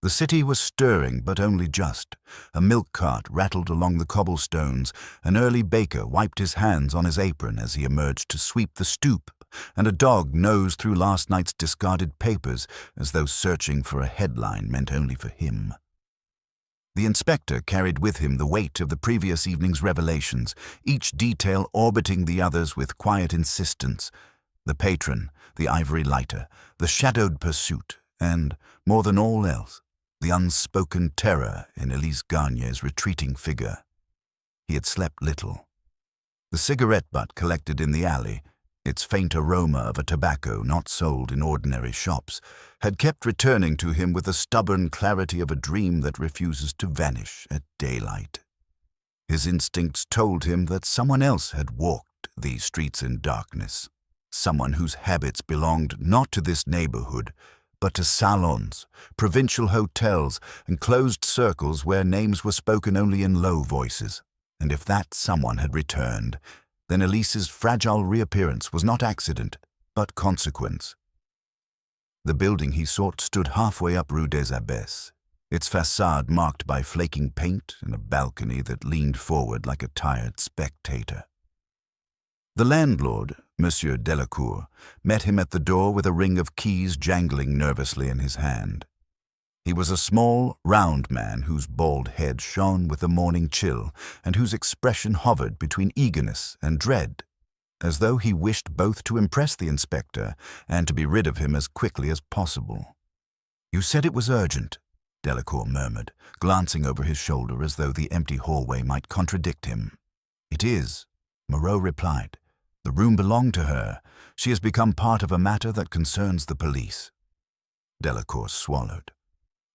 The city was stirring, but only just. A milk cart rattled along the cobblestones, an early baker wiped his hands on his apron as he emerged to sweep the stoop, and a dog nosed through last night's discarded papers as though searching for a headline meant only for him. The inspector carried with him the weight of the previous evening's revelations, each detail orbiting the others with quiet insistence. The patron, the ivory lighter, the shadowed pursuit, and, more than all else, the unspoken terror in Elise Garnier's retreating figure. He had slept little. The cigarette butt collected in the alley, its faint aroma of a tobacco not sold in ordinary shops, had kept returning to him with the stubborn clarity of a dream that refuses to vanish at daylight. His instincts told him that someone else had walked these streets in darkness, someone whose habits belonged not to this neighborhood, but to salons, provincial hotels, and closed circles where names were spoken only in low voices. And if that someone had returned, then Elise's fragile reappearance was not accident, but consequence. The building he sought stood halfway up Rue des Abbesses, its facade marked by flaking paint and a balcony that leaned forward like a tired spectator. The landlord, Monsieur Delacour, met him at the door with a ring of keys jangling nervously in his hand. He was a small, round man whose bald head shone with the morning chill and whose expression hovered between eagerness and dread, as though he wished both to impress the inspector and to be rid of him as quickly as possible. "You said it was urgent," Delacour murmured, glancing over his shoulder as though the empty hallway might contradict him. "It is," Moreau replied. "The room belonged to her. She has become part of a matter that concerns the police." Delacour swallowed.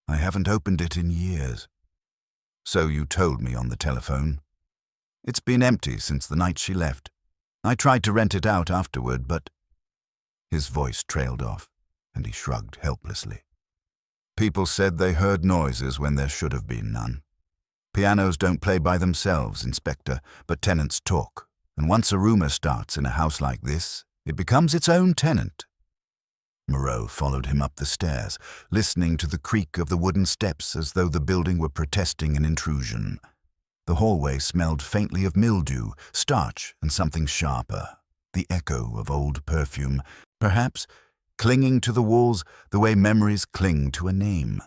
"I haven't opened it in years." "So you told me on the telephone." "It's been empty since the night she left. I tried to rent it out afterward, but—" His voice trailed off, and he shrugged helplessly. "People said they heard noises when there should have been none. Pianos don't play by themselves, Inspector, but tenants talk, and once a rumor starts in a house like this, it becomes its own tenant." Moreau followed him up the stairs, listening to the creak of the wooden steps as though the building were protesting an intrusion. The hallway smelled faintly of mildew, starch, and something sharper, the echo of old perfume, perhaps clinging to the walls the way memories cling to a name.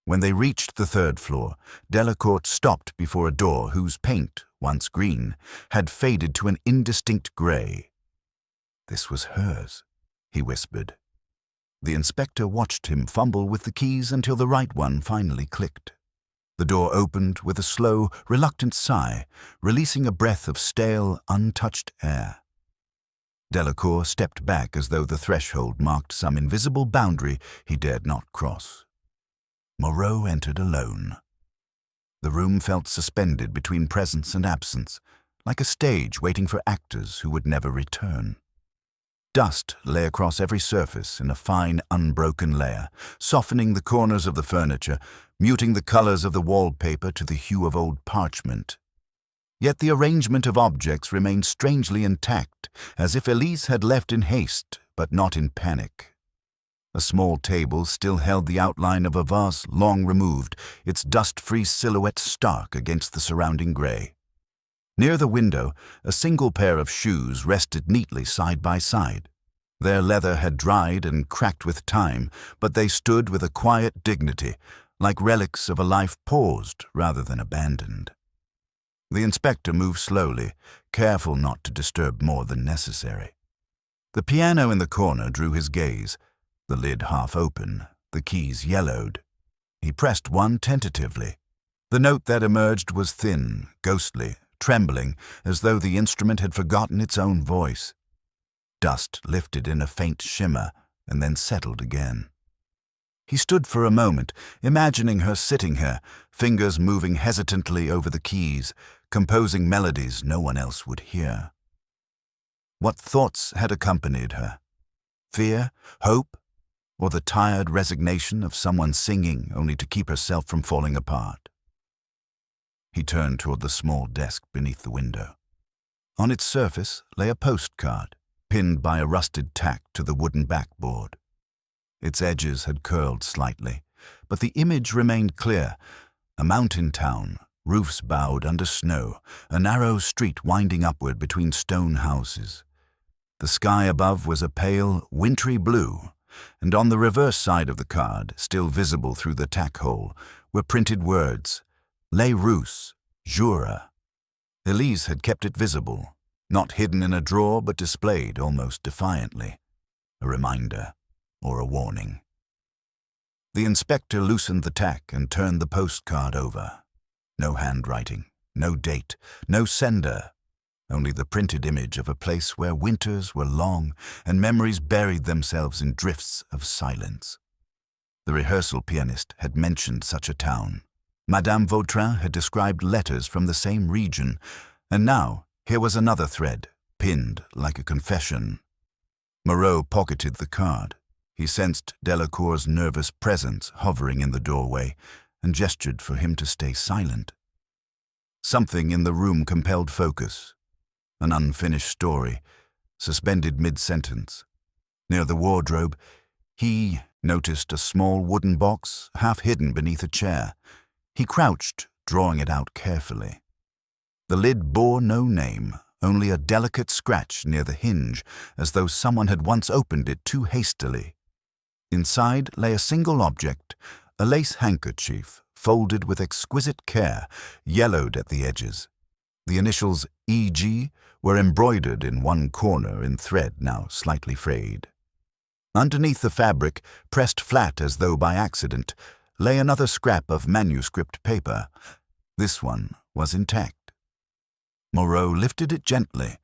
When they reached the third floor, Delacour stopped before a door whose paint, once green, had faded to an indistinct grey. "This was hers," he whispered. The inspector watched him fumble with the keys until the right one finally clicked. The door opened with a slow, reluctant sigh, releasing a breath of stale, untouched air. Delacour stepped back as though the threshold marked some invisible boundary he dared not cross. Moreau entered alone. The room felt suspended between presence and absence, like a stage waiting for actors who would never return. Dust lay across every surface in a fine, unbroken layer, softening the corners of the furniture, muting the colors of the wallpaper to the hue of old parchment. Yet the arrangement of objects remained strangely intact, as if Elise had left in haste, but not in panic. A small table still held the outline of a vase long removed, its dust-free silhouette stark against the surrounding grey. Near the window, a single pair of shoes rested neatly side by side. Their leather had dried and cracked with time, but they stood with a quiet dignity, like relics of a life paused rather than abandoned. The inspector moved slowly, careful not to disturb more than necessary. The piano in the corner drew his gaze, the lid half open, the keys yellowed. He pressed one tentatively. The note that emerged was thin, ghostly, trembling, as though the instrument had forgotten its own voice. Dust lifted in a faint shimmer and then settled again. He stood for a moment, imagining her sitting here, fingers moving hesitantly over the keys, composing melodies no one else would hear. What thoughts had accompanied her? Fear, hope, or the tired resignation of someone singing only to keep herself from falling apart? He turned toward the small desk beneath the window. On its surface lay a postcard, pinned by a rusted tack to the wooden backboard. Its edges had curled slightly, but the image remained clear. A mountain town, roofs bowed under snow, a narrow street winding upward between stone houses. The sky above was a pale, wintry blue, and on the reverse side of the card, still visible through the tack hole, were printed words, Les Russes, Jura. Elise had kept it visible, not hidden in a drawer but displayed almost defiantly. A reminder, or a warning. The inspector loosened the tack and turned the postcard over. No handwriting, No date, no sender, only the printed image of a place where winters were long and memories buried themselves in drifts of silence. The rehearsal pianist had mentioned such a town. Madame Vautrin had described letters from the same region, and now here was another thread, pinned like a confession. Moreau pocketed the card. He sensed Delacour's nervous presence hovering in the doorway and gestured for him to stay silent. Something in the room compelled focus. An unfinished story, suspended mid-sentence. Near the wardrobe, he noticed a small wooden box half hidden beneath a chair. He crouched, drawing it out carefully. The lid bore no name, only a delicate scratch near the hinge, as though someone had once opened it too hastily. Inside lay a single object, a lace handkerchief, folded with exquisite care, yellowed at the edges. The initials E.G. were embroidered in one corner in thread now slightly frayed. Underneath the fabric, pressed flat as though by accident, lay another scrap of manuscript paper. This one was intact. Moreau lifted it gently.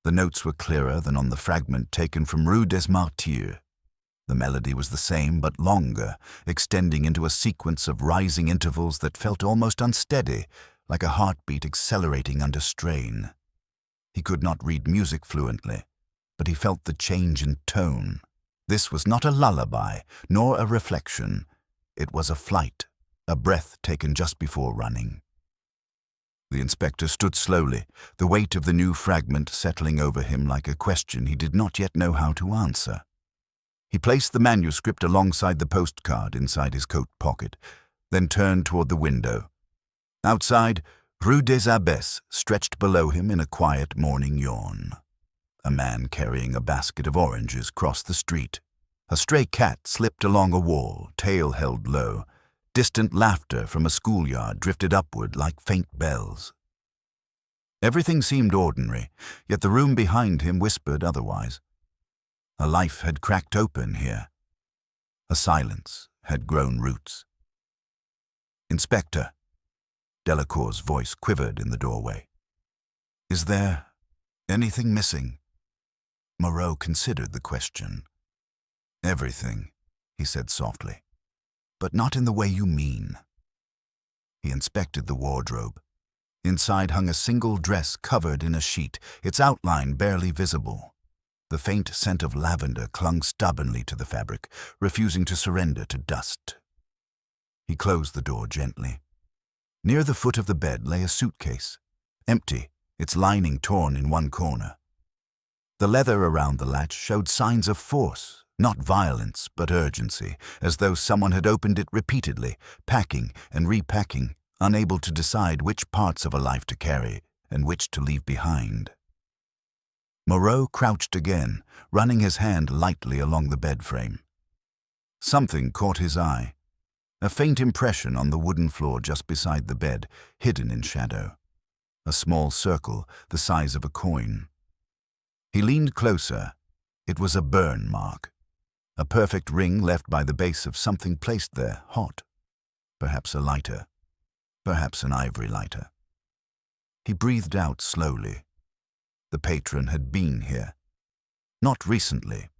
The notes were clearer than on the fragment taken from Rue des Martyrs. The melody was the same but longer, extending into a sequence of rising intervals that felt almost unsteady, like a heartbeat accelerating under strain. He could not read music fluently, but he felt the change in tone. This was not a lullaby, nor a reflection. It was a flight, a breath taken just before running. The inspector stood slowly, the weight of the new fragment settling over him like a question he did not yet know how to answer. He placed the manuscript alongside the postcard inside his coat pocket, then turned toward the window. Outside, Rue des Abbesses stretched below him in a quiet morning yawn. A man carrying a basket of oranges crossed the street. A stray cat slipped along a wall, tail held low. Distant laughter from a schoolyard drifted upward like faint bells. Everything seemed ordinary, yet the room behind him whispered otherwise. A life had cracked open here. A silence had grown roots. "Inspector," Delacour's voice quivered in the doorway. "Is there anything missing?" Moreau considered the question. "Everything," he said softly, "but not in the way you mean." He inspected the wardrobe. Inside hung a single dress covered in a sheet, its outline barely visible. The faint scent of lavender clung stubbornly to the fabric, refusing to surrender to dust. He closed the door gently. Near the foot of the bed lay a suitcase, empty, its lining torn in one corner. The leather around the latch showed signs of force, not violence, but urgency, as though someone had opened it repeatedly, packing and repacking, unable to decide which parts of a life to carry and which to leave behind. Moreau crouched again, running his hand lightly along the bed frame. Something caught his eye, a faint impression on the wooden floor just beside the bed, hidden in shadow. A small circle, the size of a coin. He leaned closer. It was a burn mark. A perfect ring left by the base of something placed there, hot. Perhaps a lighter. Perhaps an ivory lighter. He breathed out slowly. The patron had been here. Not recently.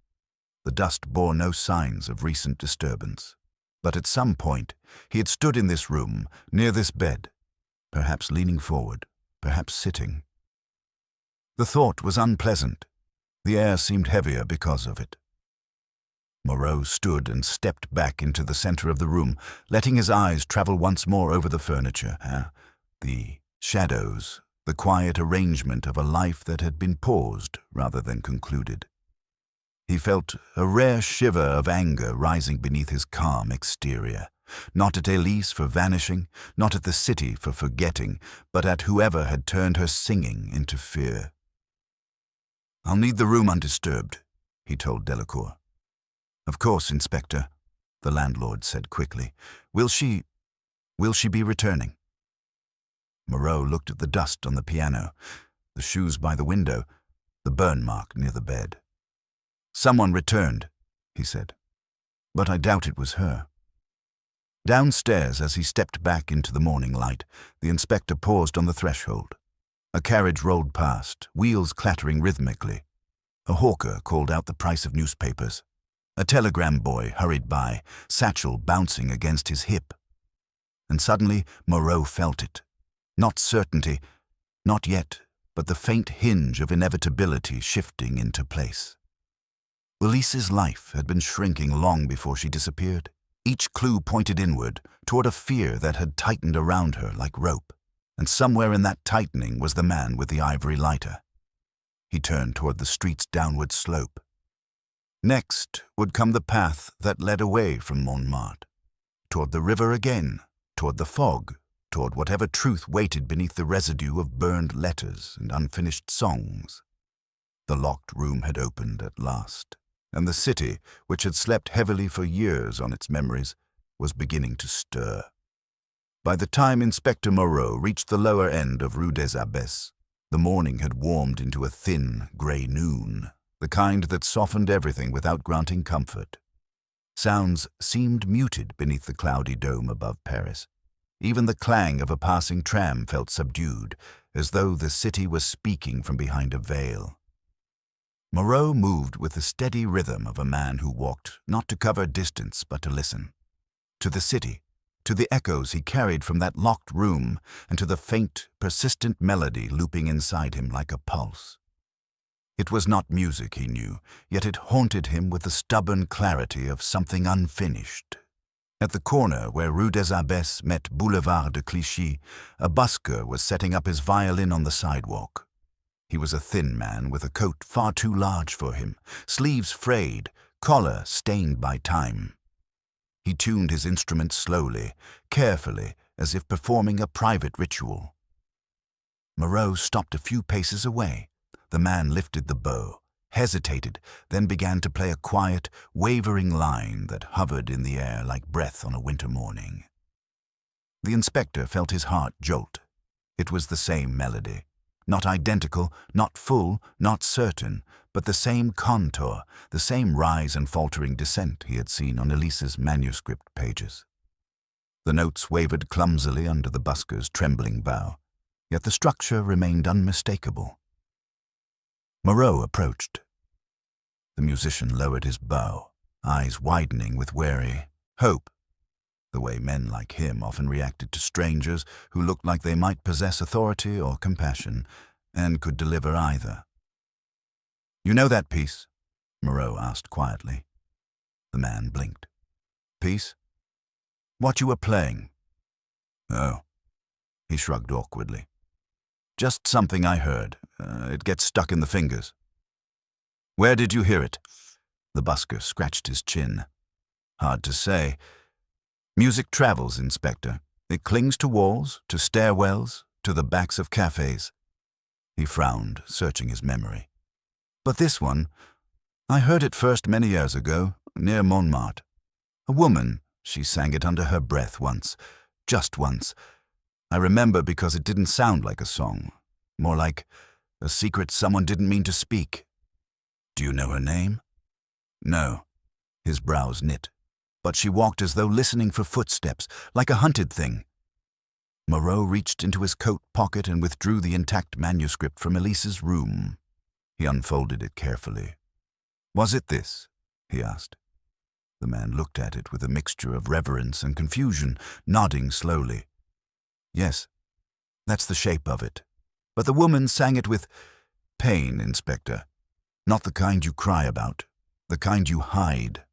The dust bore no signs of recent disturbance. But at some point, he had stood in this room, near this bed, perhaps leaning forward, perhaps sitting. The thought was unpleasant. The air seemed heavier because of it. Moreau stood and stepped back into the center of the room, letting his eyes travel once more over the furniture, the shadows, the quiet arrangement of a life that had been paused rather than concluded. He felt a rare shiver of anger rising beneath his calm exterior, not at Elise for vanishing, not at the city for forgetting, but at whoever had turned her singing into fear. "I'll need the room undisturbed," he told Delacour. "Of course, Inspector," the landlord said quickly. Will she be returning?" Moreau looked at the dust on the piano, the shoes by the window, the burn mark near the bed. "Someone returned," he said, "but I doubt it was her." Downstairs, as he stepped back into the morning light, the inspector paused on the threshold. A carriage rolled past, wheels clattering rhythmically. A hawker called out the price of newspapers. A telegram boy hurried by, satchel bouncing against his hip. And suddenly Moreau felt it. Not certainty, not yet, but the faint hinge of inevitability shifting into place. Elise's life had been shrinking long before she disappeared. Each clue pointed inward, toward a fear that had tightened around her like rope, and somewhere in that tightening was the man with the ivory lighter. He turned toward the street's downward slope. Next would come the path that led away from Montmartre, toward the river again, toward the fog, toward whatever truth waited beneath the residue of burned letters and unfinished songs. The locked room had opened at last, and the city, which had slept heavily for years on its memories, was beginning to stir. By the time Inspector Moreau reached the lower end of Rue des Abbesses, the morning had warmed into a thin, grey noon, the kind that softened everything without granting comfort. Sounds seemed muted beneath the cloudy dome above Paris. Even the clang of a passing tram felt subdued, as though the city was speaking from behind a veil. Moreau moved with the steady rhythm of a man who walked not to cover distance but to listen. To the city, to the echoes he carried from that locked room, and to the faint, persistent melody looping inside him like a pulse. It was not music, he knew, yet it haunted him with the stubborn clarity of something unfinished. At the corner where Rue des Abbesses met Boulevard de Clichy, a busker was setting up his violin on the sidewalk. He was a thin man with a coat far too large for him, sleeves frayed, collar stained by time. He tuned his instrument slowly, carefully, as if performing a private ritual. Moreau stopped a few paces away. The man lifted the bow, hesitated, then began to play a quiet, wavering line that hovered in the air like breath on a winter morning. The inspector felt his heart jolt. It was the same melody. Not identical, not full, not certain, but the same contour, the same rise and faltering descent he had seen on Elise's manuscript pages. The notes wavered clumsily under the busker's trembling bow, yet the structure remained unmistakable. Moreau approached. The musician lowered his bow, eyes widening with wary hope, the way men like him often reacted to strangers who looked like they might possess authority or compassion, and could deliver either. "You know that piece?" Moreau asked quietly. The man blinked. "Piece? What you were playing?" "Oh." He shrugged awkwardly. "Just something I heard. It gets stuck in the fingers." "Where did you hear it?" The busker scratched his chin. "Hard to say. Music travels, Inspector. It clings to walls, to stairwells, to the backs of cafes." He frowned, searching his memory. "But this one, I heard it first many years ago, near Montmartre. A woman, she sang it under her breath once, just once. I remember because it didn't sound like a song, more like a secret someone didn't mean to speak." "Do you know her name?" "No." His brows knit. But she walked as though listening for footsteps, like a hunted thing. Moreau reached into his coat pocket and withdrew the intact manuscript from Elise's room. He unfolded it carefully. "Was it this?" he asked. The man looked at it with a mixture of reverence and confusion, nodding slowly. "Yes, that's the shape of it. But the woman sang it with pain, Inspector. Not the kind you cry about, the kind you hide."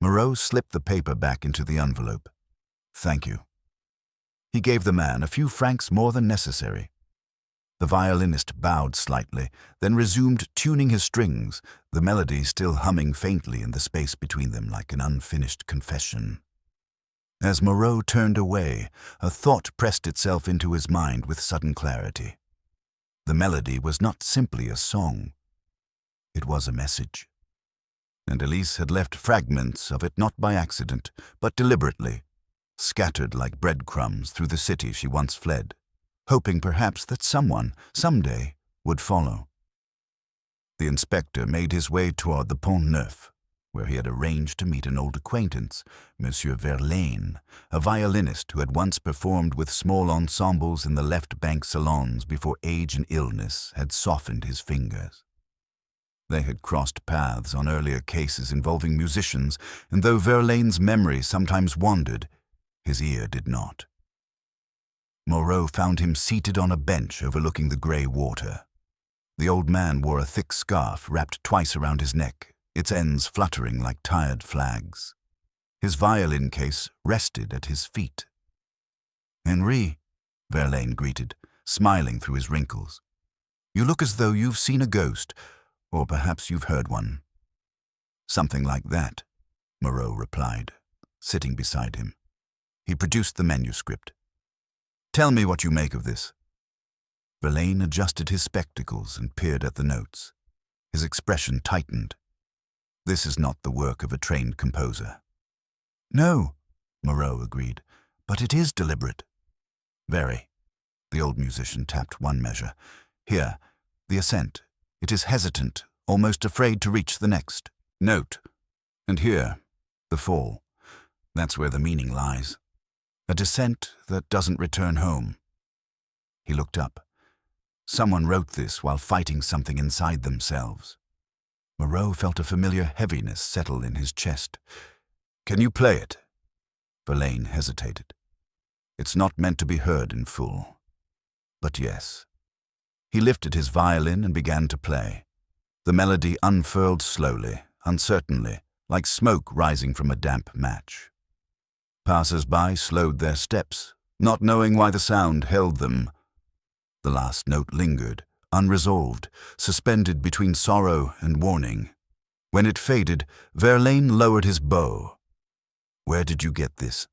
Moreau slipped the paper back into the envelope. "Thank you." He gave the man a few francs more than necessary. The violinist bowed slightly, then resumed tuning his strings, the melody still humming faintly in the space between them like an unfinished confession. As Moreau turned away, a thought pressed itself into his mind with sudden clarity. The melody was not simply a song. It was a message. And Elise had left fragments of it not by accident, but deliberately, scattered like breadcrumbs through the city she once fled, hoping perhaps that someone, someday, would follow. The inspector made his way toward the Pont Neuf, where he had arranged to meet an old acquaintance, Monsieur Verlaine, a violinist who had once performed with small ensembles in the left-bank salons before age and illness had softened his fingers. They had crossed paths on earlier cases involving musicians, and though Verlaine's memory sometimes wandered, his ear did not. Moreau found him seated on a bench overlooking the grey water. The old man wore a thick scarf wrapped twice around his neck, its ends fluttering like tired flags. His violin case rested at his feet. "Henri," Verlaine greeted, smiling through his wrinkles. "You look as though you've seen a ghost, or perhaps you've heard one." "Something like that," Moreau replied, sitting beside him. He produced the manuscript. "Tell me what you make of this." Verlaine adjusted his spectacles and peered at the notes. His expression tightened. "This is not the work of a trained composer." "No," Moreau agreed, "but it is deliberate." "Very." The old musician tapped one measure. "Here, the ascent. It is hesitant, almost afraid to reach the next note. And here, the fall. That's where the meaning lies. A descent that doesn't return home." He looked up. Someone wrote this while fighting something inside themselves. Moreau felt a familiar heaviness settle in his chest. "Can you play it?" Verlaine hesitated. "It's not meant to be heard in full." "But yes." He lifted his violin and began to play. The melody unfurled slowly, uncertainly, like smoke rising from a damp match. Passers-by slowed their steps, not knowing why the sound held them. The last note lingered, unresolved, suspended between sorrow and warning. When it faded, Verlaine lowered his bow. "Where did you get this?"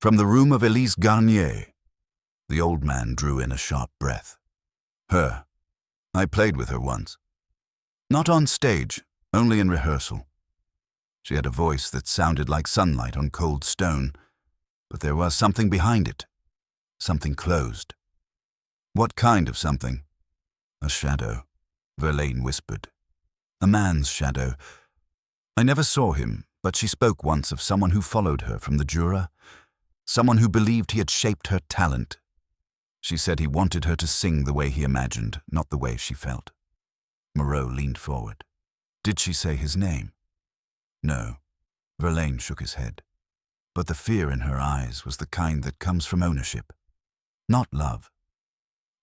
"From the room of Elise Garnier." The old man drew in a sharp breath. "Her. I played with her once. Not on stage, only in rehearsal. She had a voice that sounded like sunlight on cold stone, but there was something behind it, something closed." "What kind of something?" "A shadow," Verlaine whispered. "A man's shadow. I never saw him, but she spoke once of someone who followed her from the Jura, someone who believed he had shaped her talent. She said he wanted her to sing the way he imagined, not the way she felt." Moreau leaned forward. "Did she say his name?" "No." Verlaine shook his head. But the fear in her eyes was the kind that comes from ownership. Not love.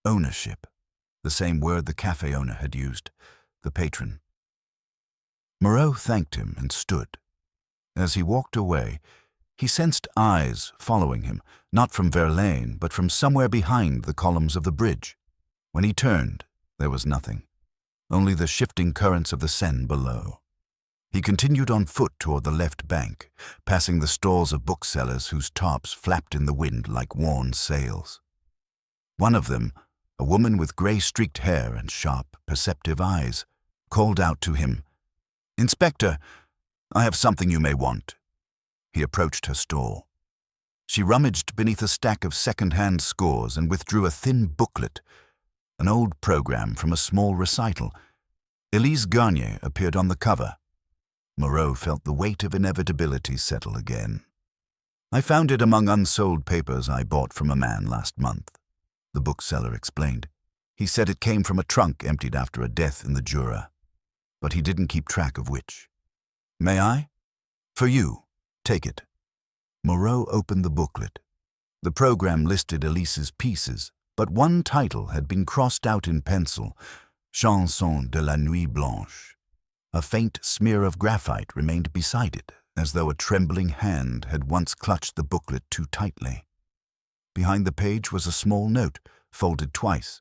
Ownership. The same word the cafe owner had used, the patron. Moreau thanked him and stood. As he walked away, he sensed eyes following him, not from Verlaine, but from somewhere behind the columns of the bridge. When he turned, there was nothing, only the shifting currents of the Seine below. He continued on foot toward the left bank, passing the stalls of booksellers whose tops flapped in the wind like worn sails. One of them, a woman with grey-streaked hair and sharp, perceptive eyes, called out to him, "Inspector, I have something you may want." He approached her stall. She rummaged beneath a stack of second-hand scores and withdrew a thin booklet, an old program from a small recital. Elise Garnier appeared on the cover. Moreau felt the weight of inevitability settle again. "I found it among unsold papers I bought from a man last month," the bookseller explained. "He said it came from a trunk emptied after a death in the Jura, but he didn't keep track of which. May I? For you. Take it." Moreau opened the booklet. The program listed Elise's pieces, but one title had been crossed out in pencil, Chanson de la Nuit Blanche. A faint smear of graphite remained beside it, as though a trembling hand had once clutched the booklet too tightly. Behind the page was a small note, folded twice.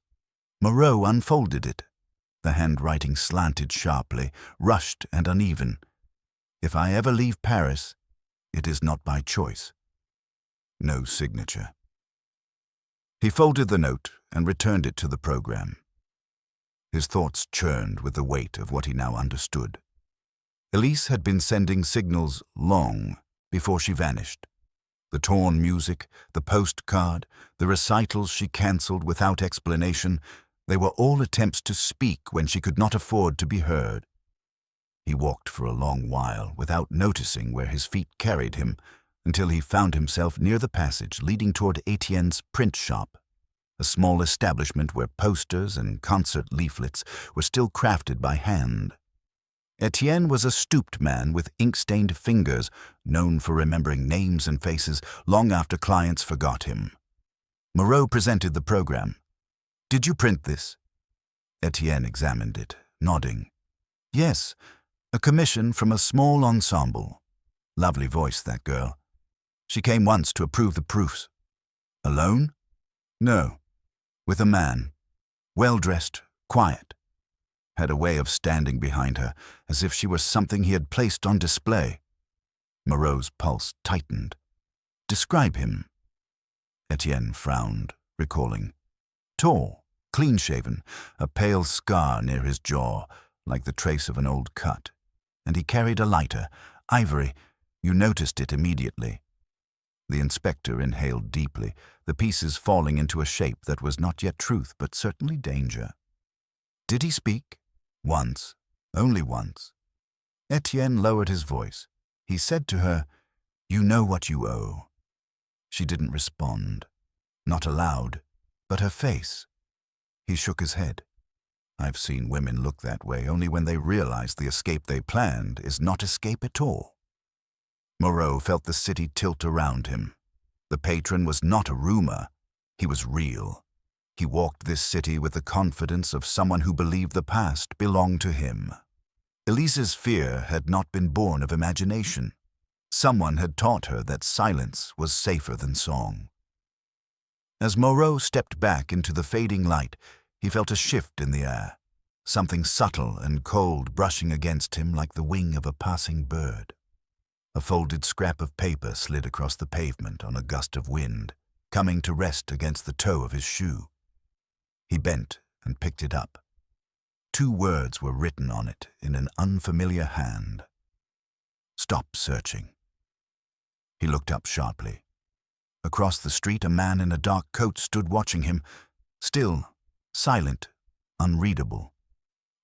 Moreau unfolded it. The handwriting slanted sharply, rushed and uneven. "If I ever leave Paris, it is not by choice." No signature. He folded the note and returned it to the program. His thoughts churned with the weight of what he now understood. Elise had been sending signals long before she vanished. The torn music, the postcard, the recitals she cancelled without explanation, they were all attempts to speak when she could not afford to be heard. He walked for a long while without noticing where his feet carried him, until he found himself near the passage leading toward Etienne's print shop, a small establishment where posters and concert leaflets were still crafted by hand. Etienne was a stooped man with ink-stained fingers, known for remembering names and faces long after clients forgot him. Moreau presented the program. "Did you print this?" Etienne examined it, nodding. "Yes, a commission from a small ensemble." Lovely voice, that girl. "She came once to approve the proofs." "Alone?" "No, with a man. Well-dressed, quiet. Had a way of standing behind her, as if she were something he had placed on display." Moreau's pulse tightened. "Describe him." Etienne frowned, recalling. Tall, clean-shaven, a pale scar near his jaw, like the trace of an old cut. And he carried a lighter, ivory. You noticed it immediately. The inspector inhaled deeply, the pieces falling into a shape that was not yet truth, but certainly danger. "Did he speak?" "Once. Only once." Etienne lowered his voice. He said to her, "You know what you owe." She didn't respond. Not aloud, but her face. He shook his head. "I've seen women look that way only when they realize the escape they planned is not escape at all." Moreau felt the city tilt around him. The patron was not a rumor. He was real. He walked this city with the confidence of someone who believed the past belonged to him. Elise's fear had not been born of imagination. Someone had taught her that silence was safer than song. As Moreau stepped back into the fading light, he felt a shift in the air, something subtle and cold brushing against him like the wing of a passing bird. A folded scrap of paper slid across the pavement on a gust of wind, coming to rest against the toe of his shoe. He bent and picked it up. 2 words were written on it in an unfamiliar hand. "Stop searching." He looked up sharply. Across the street, a man in a dark coat stood watching him, still, silent, unreadable.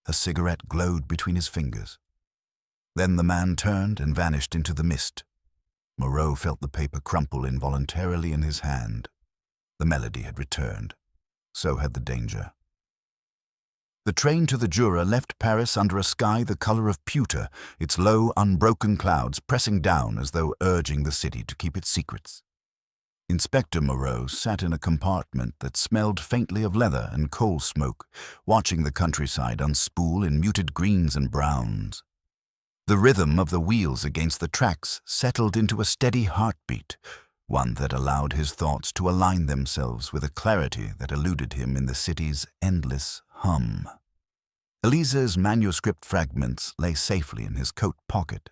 A cigarette glowed between his fingers. Then the man turned and vanished into the mist. Moreau felt the paper crumple involuntarily in his hand. The melody had returned. So had the danger. The train to the Jura left Paris under a sky the color of pewter, its low, unbroken clouds pressing down as though urging the city to keep its secrets. Inspector Moreau sat in a compartment that smelled faintly of leather and coal smoke, watching the countryside unspool in muted greens and browns. The rhythm of the wheels against the tracks settled into a steady heartbeat, one that allowed his thoughts to align themselves with a clarity that eluded him in the city's endless hum. Elise's manuscript fragments lay safely in his coat pocket,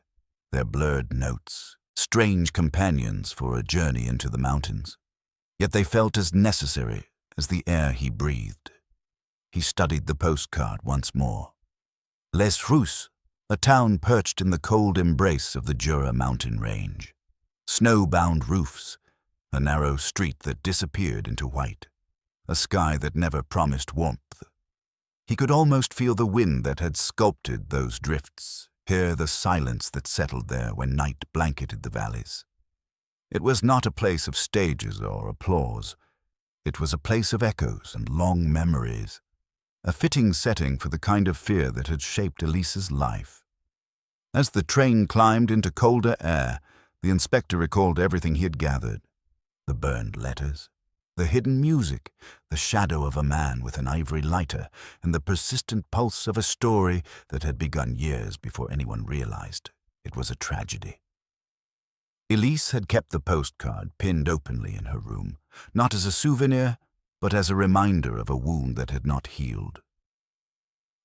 their blurred notes, strange companions for a journey into the mountains. Yet they felt as necessary as the air he breathed. He studied the postcard once more. Les Rousses, a town perched in the cold embrace of the Jura mountain range. Snow-bound roofs, a narrow street that disappeared into white, a sky that never promised warmth. He could almost feel the wind that had sculpted those drifts, hear the silence that settled there when night blanketed the valleys. It was not a place of stages or applause. It was a place of echoes and long memories, a fitting setting for the kind of fear that had shaped Elise's life. As the train climbed into colder air, the inspector recalled everything he had gathered. The burned letters, the hidden music, the shadow of a man with an ivory lighter, and the persistent pulse of a story that had begun years before anyone realized it was a tragedy. Elise had kept the postcard pinned openly in her room, not as a souvenir, but as a reminder of a wound that had not healed.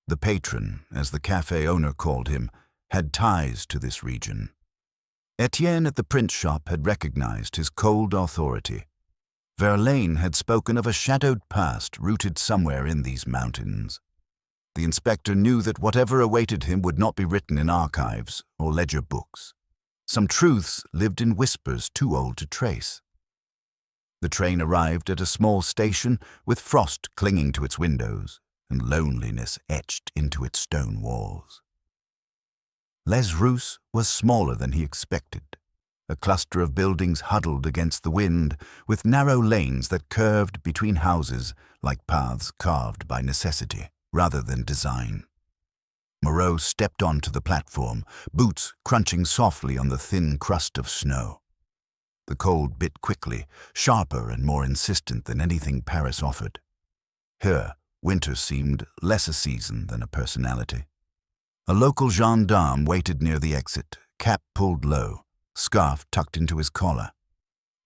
The patron, as the cafe owner called him, had ties to this region. Etienne at the print shop had recognized his cold authority. Verlaine had spoken of a shadowed past rooted somewhere in these mountains. The inspector knew that whatever awaited him would not be written in archives or ledger books. Some truths lived in whispers too old to trace. The train arrived at a small station with frost clinging to its windows and loneliness etched into its stone walls. Les Rousses was smaller than he expected. A cluster of buildings huddled against the wind, with narrow lanes that curved between houses like paths carved by necessity rather than design. Moreau stepped onto the platform, boots crunching softly on the thin crust of snow. The cold bit quickly, sharper and more insistent than anything Paris offered. Here, winter seemed less a season than a personality. A local gendarme waited near the exit, cap pulled low, scarf tucked into his collar.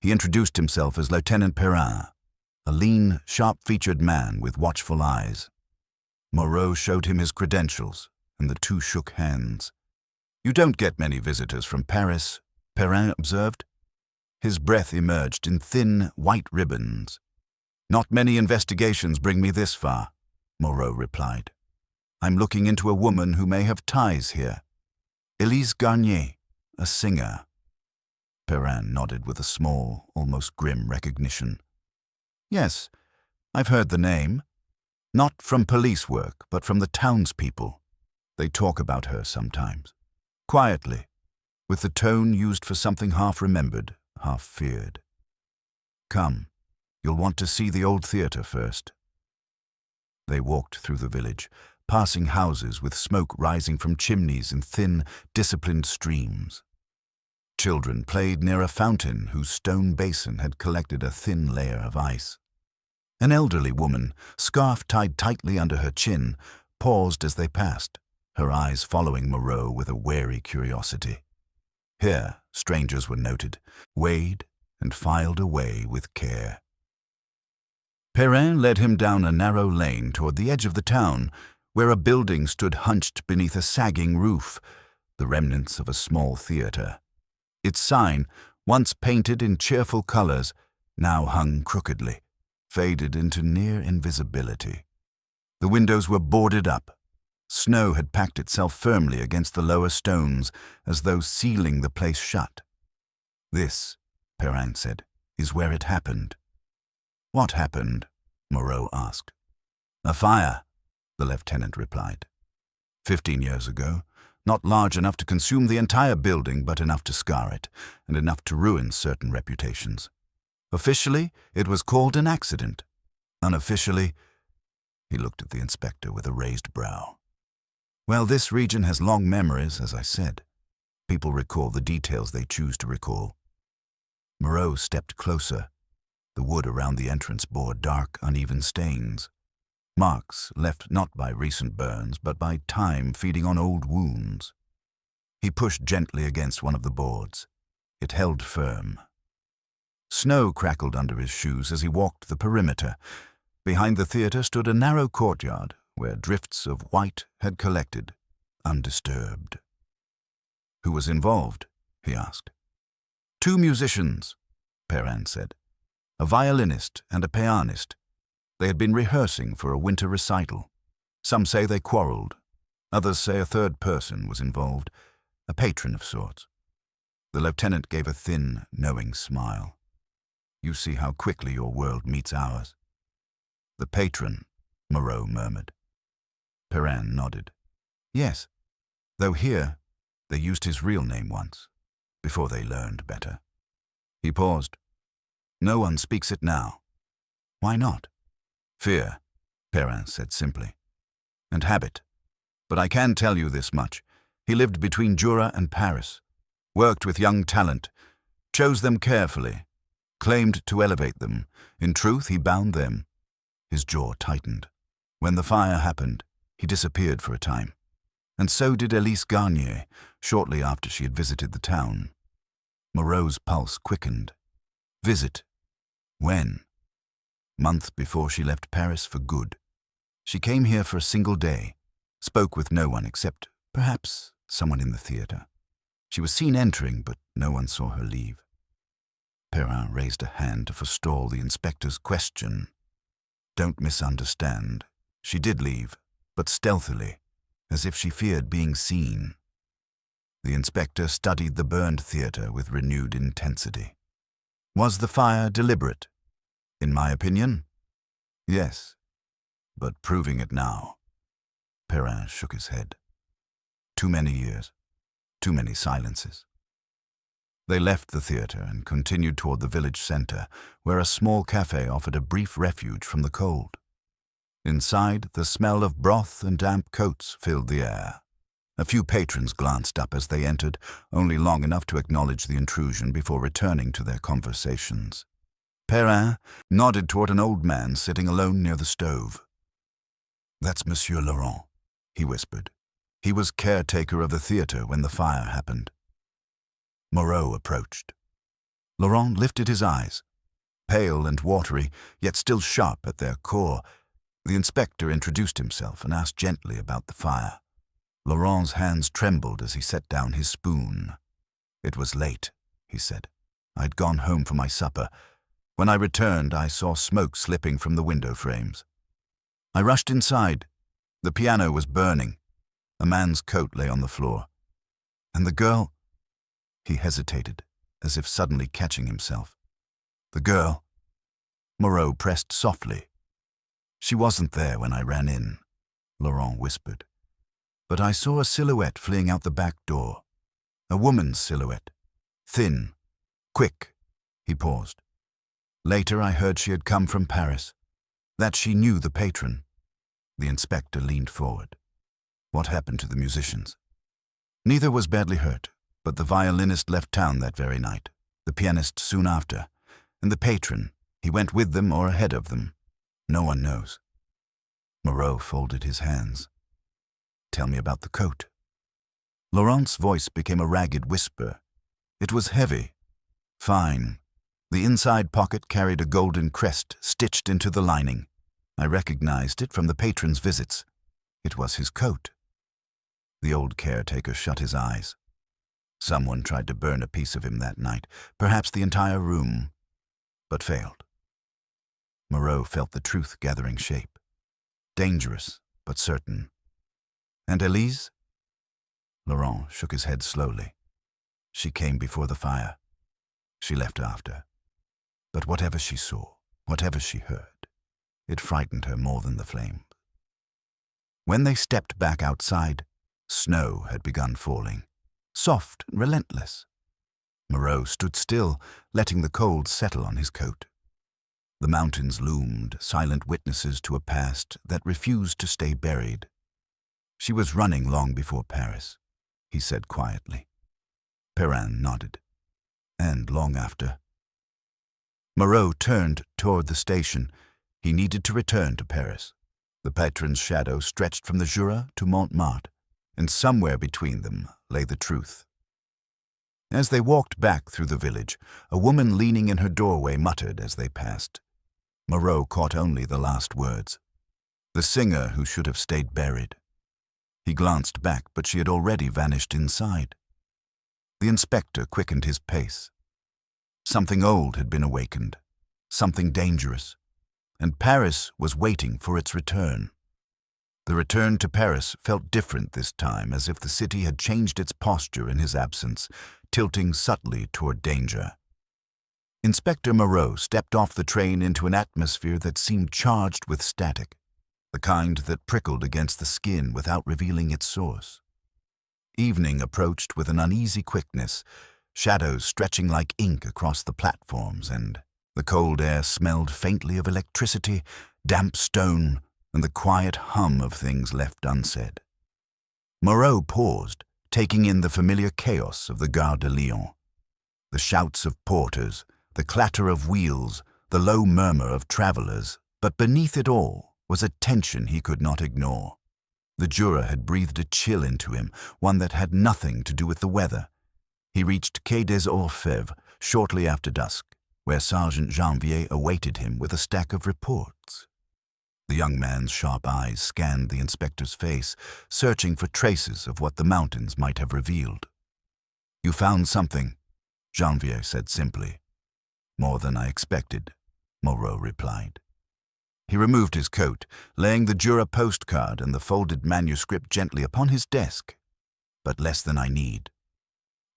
He introduced himself as Lieutenant Perrin, a lean, sharp-featured man with watchful eyes. Moreau showed him his credentials, and the two shook hands. "You don't get many visitors from Paris," Perrin observed. His breath emerged in thin, white ribbons. "Not many investigations bring me this far," Moreau replied. "I'm looking into a woman who may have ties here. Elise Garnier, a singer." Perrin nodded with a small, almost grim recognition. "Yes, I've heard the name. Not from police work, but from the townspeople. They talk about her sometimes. Quietly, with the tone used for something half-remembered, half-feared. Come, you'll want to see the old theatre first." They walked through the village, passing houses with smoke rising from chimneys in thin, disciplined streams. Children played near a fountain whose stone basin had collected a thin layer of ice. An elderly woman, scarf tied tightly under her chin, paused as they passed, her eyes following Moreau with a wary curiosity. Here, strangers were noted, weighed and filed away with care. Perrin led him down a narrow lane toward the edge of the town, where a building stood hunched beneath a sagging roof, the remnants of a small theatre. Its sign, once painted in cheerful colors, now hung crookedly, faded into near invisibility. The windows were boarded up. Snow had packed itself firmly against the lower stones, as though sealing the place shut. "This," Perrin said, "is where it happened." "What happened?" Moreau asked. "A fire," the lieutenant replied. 15 years ago, not large enough to consume the entire building, but enough to scar it, and enough to ruin certain reputations. Officially, it was called an accident. Unofficially, he looked at the inspector with a raised brow. "Well, this region has long memories, as I said. People recall the details they choose to recall." Moreau stepped closer. The wood around the entrance bore dark, uneven stains. Marks left not by recent burns, but by time feeding on old wounds. He pushed gently against one of the boards. It held firm. Snow crackled under his shoes as he walked the perimeter. Behind the theatre stood a narrow courtyard where drifts of white had collected, undisturbed. "Who was involved?" he asked. "Two musicians," Perrin said. "A violinist and a pianist. They had been rehearsing for a winter recital. Some say they quarreled. Others say a third person was involved, a patron of sorts." The lieutenant gave a thin, knowing smile. "You see how quickly your world meets ours." "The patron," Moreau murmured. Perrin nodded. "Yes, though here they used his real name once, before they learned better." He paused. "No one speaks it now." "Why not?" "Fear," Perrin said simply. "And habit. But I can tell you this much. He lived between Jura and Paris, worked with young talent, chose them carefully, claimed to elevate them. In truth, he bound them." His jaw tightened. "When the fire happened, he disappeared for a time. And so did Elise Garnier, shortly after she had visited the town." Moreau's pulse quickened. "Visit? When?" "Month before she left Paris for good. She came here for a single day, spoke with no one except, perhaps, someone in the theatre. She was seen entering, but no one saw her leave." Perrin raised a hand to forestall the inspector's question. "Don't misunderstand. She did leave, but stealthily, as if she feared being seen." The inspector studied the burned theatre with renewed intensity. "Was the fire deliberate?" "In my opinion, yes, but proving it now." Perrin shook his head. "Too many years. Too many silences. They left the theater and continued toward the village center, where a small cafe offered a brief refuge from the cold. Inside, the smell of broth and damp coats filled the air. A few patrons glanced up as they entered, only long enough to acknowledge the intrusion before returning to their conversations. Perrin nodded toward an old man sitting alone near the stove. "That's Monsieur Laurent," he whispered. "He was caretaker of the theater when the fire happened." Moreau approached. Laurent lifted his eyes. Pale and watery, yet still sharp at their core, the inspector introduced himself and asked gently about the fire. Laurent's hands trembled as he set down his spoon. "It was late," he said. "I'd gone home for my supper. When I returned, I saw smoke slipping from the window frames. I rushed inside. The piano was burning. A man's coat lay on the floor. And the girl—" He hesitated, as if suddenly catching himself. "The girl—" Moreau pressed softly. "She wasn't there when I ran in," Laurent whispered. "But I saw a silhouette fleeing out the back door. A woman's silhouette. Thin. Quick." He paused. "Later I heard she had come from Paris. That she knew the patron." The inspector leaned forward. "What happened to the musicians?" "Neither was badly hurt, but the violinist left town that very night, the pianist soon after, and the patron, he went with them or ahead of them. No one knows." Moreau folded his hands. "Tell me about the coat." Laurent's voice became a ragged whisper. It was heavy. Fine. The inside pocket carried a golden crest stitched into the lining. I recognized it from the patron's visits. It was his coat. The old caretaker shut his eyes. Someone tried to burn a piece of him that night, perhaps the entire room, but failed. Moreau felt the truth gathering shape. Dangerous, but certain. "And Elise?" Laurent shook his head slowly. "She came before the fire. She left after. But whatever she saw, whatever she heard, it frightened her more than the flames." When they stepped back outside, snow had begun falling, soft and relentless. Moreau stood still, letting the cold settle on his coat. The mountains loomed, silent witnesses to a past that refused to stay buried. "She was running long before Paris," he said quietly. Perrin nodded. "And long after." Moreau turned toward the station. He needed to return to Paris. The patron's shadow stretched from the Jura to Montmartre, and somewhere between them lay the truth. As they walked back through the village, a woman leaning in her doorway muttered as they passed. Moreau caught only the last words. The singer who should have stayed buried. He glanced back, but she had already vanished inside. The inspector quickened his pace. Something old had been awakened, something dangerous, and Paris was waiting for its return. The return to Paris felt different this time, as if the city had changed its posture in his absence, tilting subtly toward danger. Inspector Moreau stepped off the train into an atmosphere that seemed charged with static, the kind that prickled against the skin without revealing its source. Evening approached with an uneasy quickness, shadows stretching like ink across the platforms, and the cold air smelled faintly of electricity, damp stone, and the quiet hum of things left unsaid. Moreau paused, taking in the familiar chaos of the Gare de Lyon. The shouts of porters, the clatter of wheels, the low murmur of travelers, but beneath it all was a tension he could not ignore. The Jura had breathed a chill into him, one that had nothing to do with the weather. He reached Quai des Orfèvres shortly after dusk, where Sergeant Janvier awaited him with a stack of reports. The young man's sharp eyes scanned the inspector's face, searching for traces of what the mountains might have revealed. "You found something," Janvier said simply. "More than I expected," Moreau replied. He removed his coat, laying the Jura postcard and the folded manuscript gently upon his desk. "But less than I need."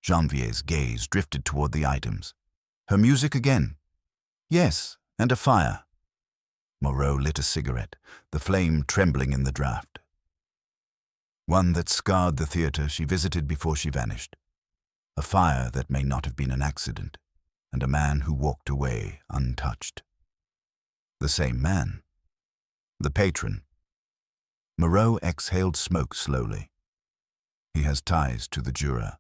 Janvier's gaze drifted toward the items. "Her music again?" "Yes, and a fire." Moreau lit a cigarette, the flame trembling in the draught. One that scarred the theater she visited before she vanished. A fire that may not have been an accident, and a man who walked away untouched. The same man. The patron. Moreau exhaled smoke slowly. He has ties to the juror.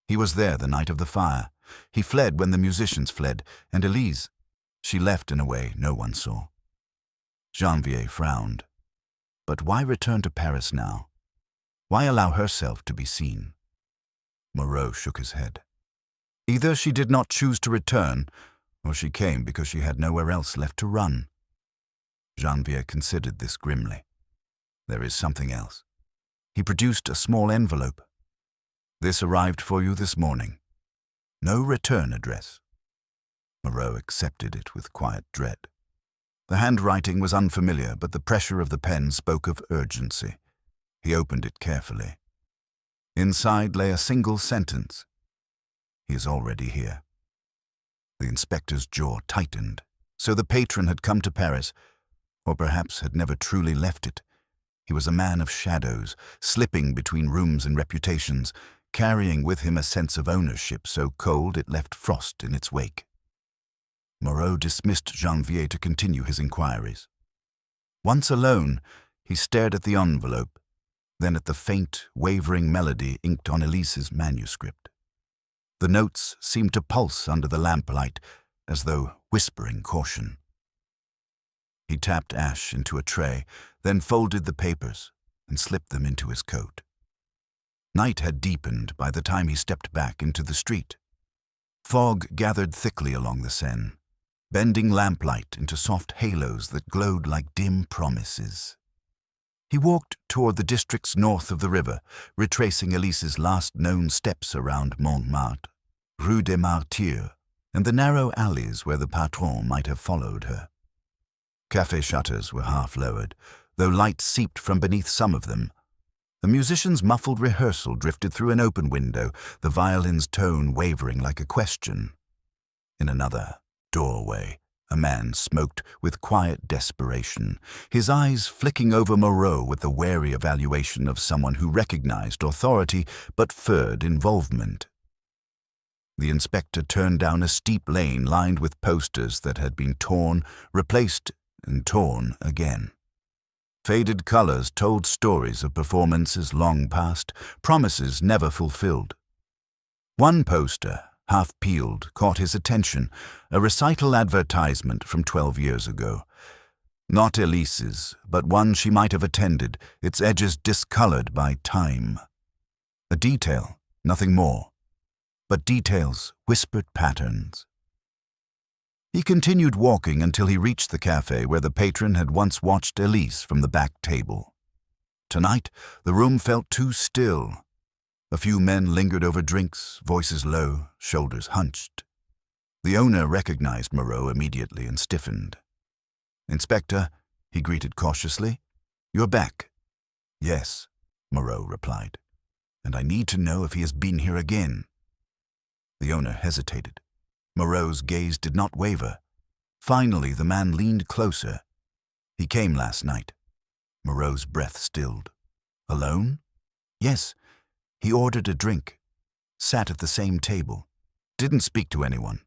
He was there the night of the fire. He fled when the musicians fled, and Elise, she left in a way no one saw. Janvier frowned. But why return to Paris now? Why allow herself to be seen? Moreau shook his head. Either she did not choose to return, or she came because she had nowhere else left to run. Janvier considered this grimly. There is something else. He produced a small envelope. This arrived for you this morning. No return address. Moreau accepted it with quiet dread. The handwriting was unfamiliar, but the pressure of the pen spoke of urgency. He opened it carefully. Inside lay a single sentence. He is already here. The inspector's jaw tightened. So the patron had come to Paris, or perhaps had never truly left it. He was a man of shadows, slipping between rooms and reputations, carrying with him a sense of ownership so cold it left frost in its wake. Moreau dismissed Janvier to continue his inquiries. Once alone, he stared at the envelope, then at the faint, wavering melody inked on Elise's manuscript. The notes seemed to pulse under the lamplight, as though whispering caution. He tapped ash into a tray, then folded the papers and slipped them into his coat. Night had deepened by the time he stepped back into the street. Fog gathered thickly along the Seine, bending lamplight into soft halos that glowed like dim promises. He walked toward the districts north of the river, retracing Elise's last known steps around Montmartre, Rue des Martyrs, and the narrow alleys where the patron might have followed her. Café shutters were half lowered, though light seeped from beneath some of them. A musician's muffled rehearsal drifted through an open window, the violin's tone wavering like a question. In another doorway, a man smoked with quiet desperation, his eyes flicking over Moreau with the wary evaluation of someone who recognized authority but feared involvement. The inspector turned down a steep lane lined with posters that had been torn, replaced, and torn again. Faded colors told stories of performances long past, promises never fulfilled. One poster, half peeled, caught his attention, a recital advertisement from 12 years ago. Not Elise's, but one she might have attended, its edges discolored by time. A detail, nothing more, but details whispered patterns. He continued walking until he reached the cafe where the patron had once watched Elise from the back table. Tonight, the room felt too still. A few men lingered over drinks, voices low, shoulders hunched. The owner recognized Moreau immediately and stiffened. "Inspector," he greeted cautiously, "you're back." "Yes," Moreau replied, "and I need to know if he has been here again." The owner hesitated. Moreau's gaze did not waver. Finally, the man leaned closer. "He came last night." Moreau's breath stilled. "Alone?" "Yes. He ordered a drink, sat at the same table, didn't speak to anyone.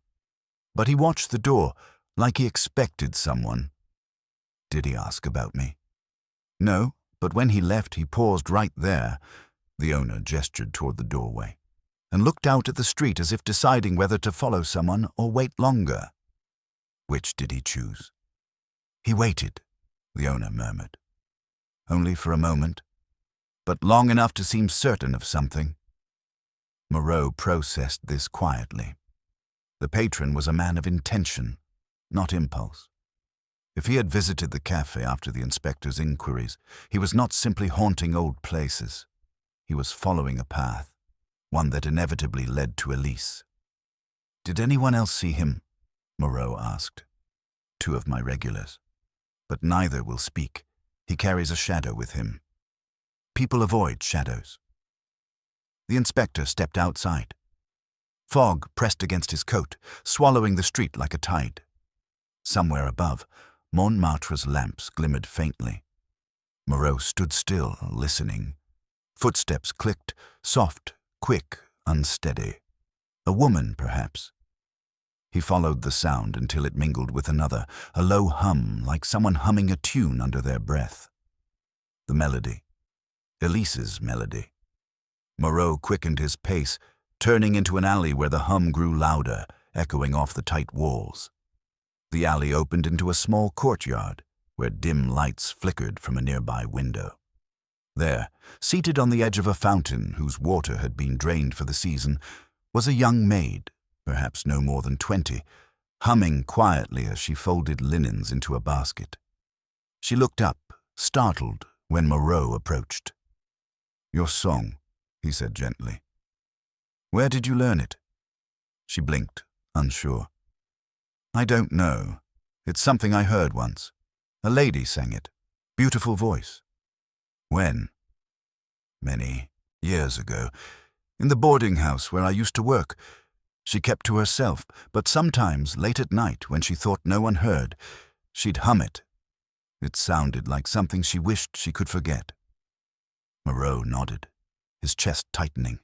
But he watched the door, like he expected someone." "Did he ask about me?" "No, but when he left, he paused right there," the owner gestured toward the doorway, "and looked out at the street as if deciding whether to follow someone or wait longer." "Which did he choose?" "He waited," the owner murmured. "Only for a moment, but long enough to seem certain of something." Moreau processed this quietly. The patron was a man of intention, not impulse. If he had visited the cafe after the inspector's inquiries, he was not simply haunting old places. He was following a path, one that inevitably led to Elise. "Did anyone else see him?" Moreau asked. "Two of my regulars. But neither will speak. He carries a shadow with him. People avoid shadows." The inspector stepped outside. Fog pressed against his coat, swallowing the street like a tide. Somewhere above, Montmartre's lamps glimmered faintly. Moreau stood still, listening. Footsteps clicked, soft, quick, unsteady. A woman, perhaps. He followed the sound until it mingled with another, a low hum, like someone humming a tune under their breath. The melody. Elise's melody. Moreau quickened his pace, turning into an alley where the hum grew louder, echoing off the tight walls. The alley opened into a small courtyard, where dim lights flickered from a nearby window. There, seated on the edge of a fountain whose water had been drained for the season, was a young maid, perhaps no more than 20, humming quietly as she folded linens into a basket. She looked up, startled, when Moreau approached. "Your song," he said gently. "Where did you learn it?" She blinked, unsure. "I don't know. It's something I heard once. A lady sang it. Beautiful voice." "When?" "Many years ago. In the boarding house where I used to work. She kept to herself, but sometimes, late at night, when she thought no one heard, she'd hum it. It sounded like something she wished she could forget." Moreau nodded, his chest tightening.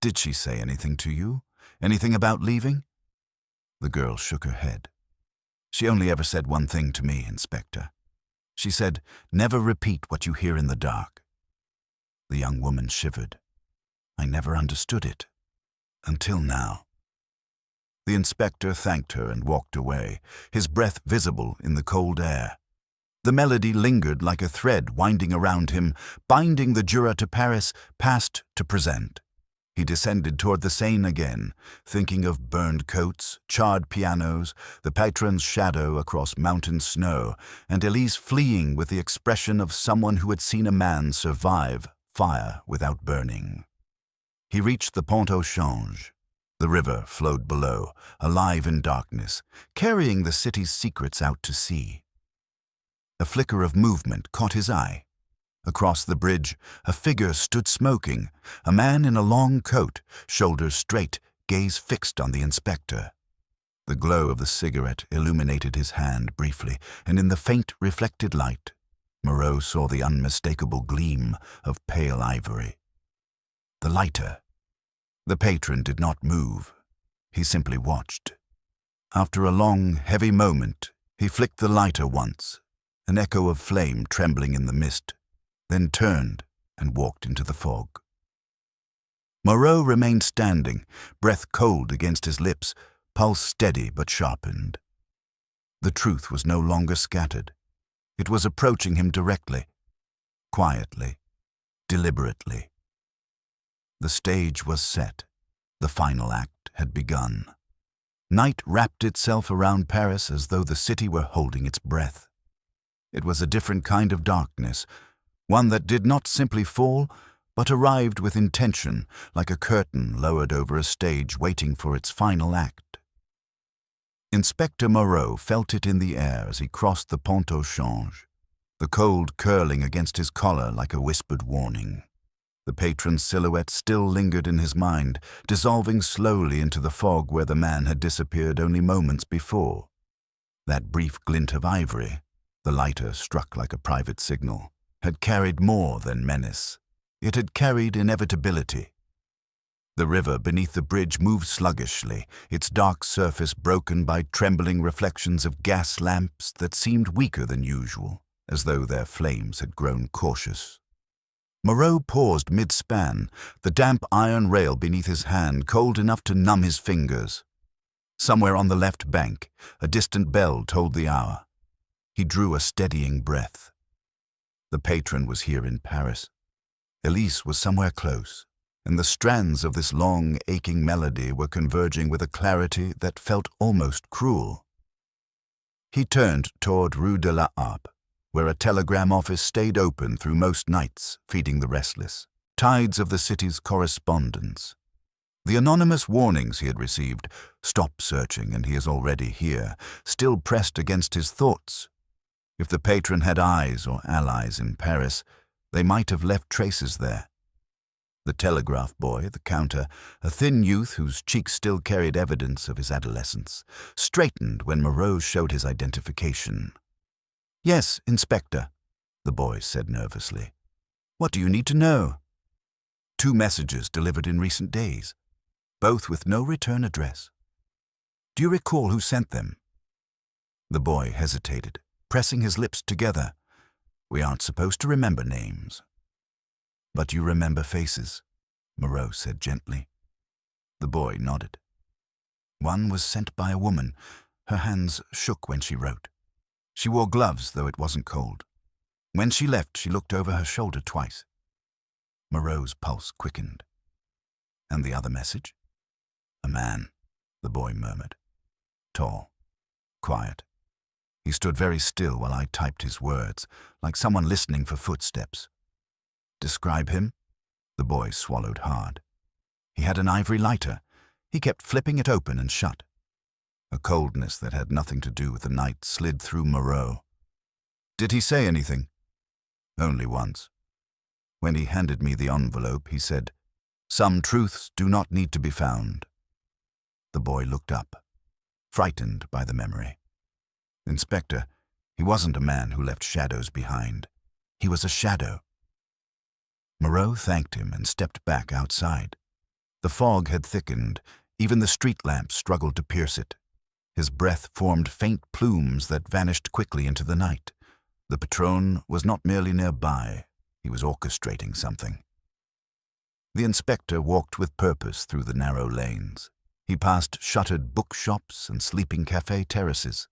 "Did she say anything to you? Anything about leaving?" The girl shook her head. "She only ever said one thing to me, Inspector. She said, 'Never repeat what you hear in the dark.'" The young woman shivered. "I never understood it. Until now." The inspector thanked her and walked away, his breath visible in the cold air. The melody lingered like a thread winding around him, binding the juror to Paris, past to present. He descended toward the Seine again, thinking of burned coats, charred pianos, the patron's shadow across mountain snow, and Elise fleeing with the expression of someone who had seen a man survive fire without burning. He reached the Pont au Change. The river flowed below, alive in darkness, carrying the city's secrets out to sea. A flicker of movement caught his eye. Across the bridge, a figure stood smoking, a man in a long coat, shoulders straight, gaze fixed on the inspector. The glow of the cigarette illuminated his hand briefly, and in the faint reflected light, Moreau saw the unmistakable gleam of pale ivory. The lighter. The patron did not move. He simply watched. After a long, heavy moment, he flicked the lighter once, an echo of flame trembling in the mist, then turned and walked into the fog. Moreau remained standing, breath cold against his lips, pulse steady but sharpened. The truth was no longer scattered. It was approaching him directly, quietly, deliberately. The stage was set. The final act had begun. Night wrapped itself around Paris as though the city were holding its breath. It was a different kind of darkness, one that did not simply fall, but arrived with intention, like a curtain lowered over a stage waiting for its final act. Inspector Moreau felt it in the air as he crossed the Pont au Change, the cold curling against his collar like a whispered warning. The patron's silhouette still lingered in his mind, dissolving slowly into the fog where the man had disappeared only moments before. That brief glint of ivory, the lighter struck like a private signal, had carried more than menace. It had carried inevitability. The river beneath the bridge moved sluggishly, its dark surface broken by trembling reflections of gas lamps that seemed weaker than usual, as though their flames had grown cautious. Moreau paused mid-span, the damp iron rail beneath his hand cold enough to numb his fingers. Somewhere on the left bank, a distant bell told the hour. He drew a steadying breath. The patron was here in Paris. Elise was somewhere close, and the strands of this long, aching melody were converging with a clarity that felt almost cruel. He turned toward Rue de la Harpe, where a telegram office stayed open through most nights, feeding the restless. Tides of the city's correspondence. The anonymous warnings he had received, "Stop searching and he is already here," still pressed against his thoughts. If the patron had eyes or allies in Paris, they might have left traces there. The telegraph boy, the counter, a thin youth whose cheeks still carried evidence of his adolescence, straightened when Moreau showed his identification. "Yes, Inspector," the boy said nervously. "What do you need to know?" 2 messages delivered in recent days, both with no return address. Do you recall who sent them? The boy hesitated, pressing his lips together. We aren't supposed to remember names. But you remember faces, Moreau said gently. The boy nodded. One was sent by a woman. Her hands shook when she wrote. She wore gloves, though it wasn't cold. When she left, she looked over her shoulder twice. Moreau's pulse quickened. And the other message? A man, the boy murmured. Tall, quiet. He stood very still while I typed his words, like someone listening for footsteps. Describe him? The boy swallowed hard. He had an ivory lighter. He kept flipping it open and shut. A coldness that had nothing to do with the night slid through Moreau. Did he say anything? Only once. When he handed me the envelope, he said, "Some truths do not need to be found." The boy looked up, frightened by the memory. Inspector, he wasn't a man who left shadows behind. He was a shadow. Moreau thanked him and stepped back outside. The fog had thickened. Even the street lamps struggled to pierce it. His breath formed faint plumes that vanished quickly into the night. The patron was not merely nearby. He was orchestrating something. The inspector walked with purpose through the narrow lanes. He passed shuttered bookshops and sleeping cafe terraces.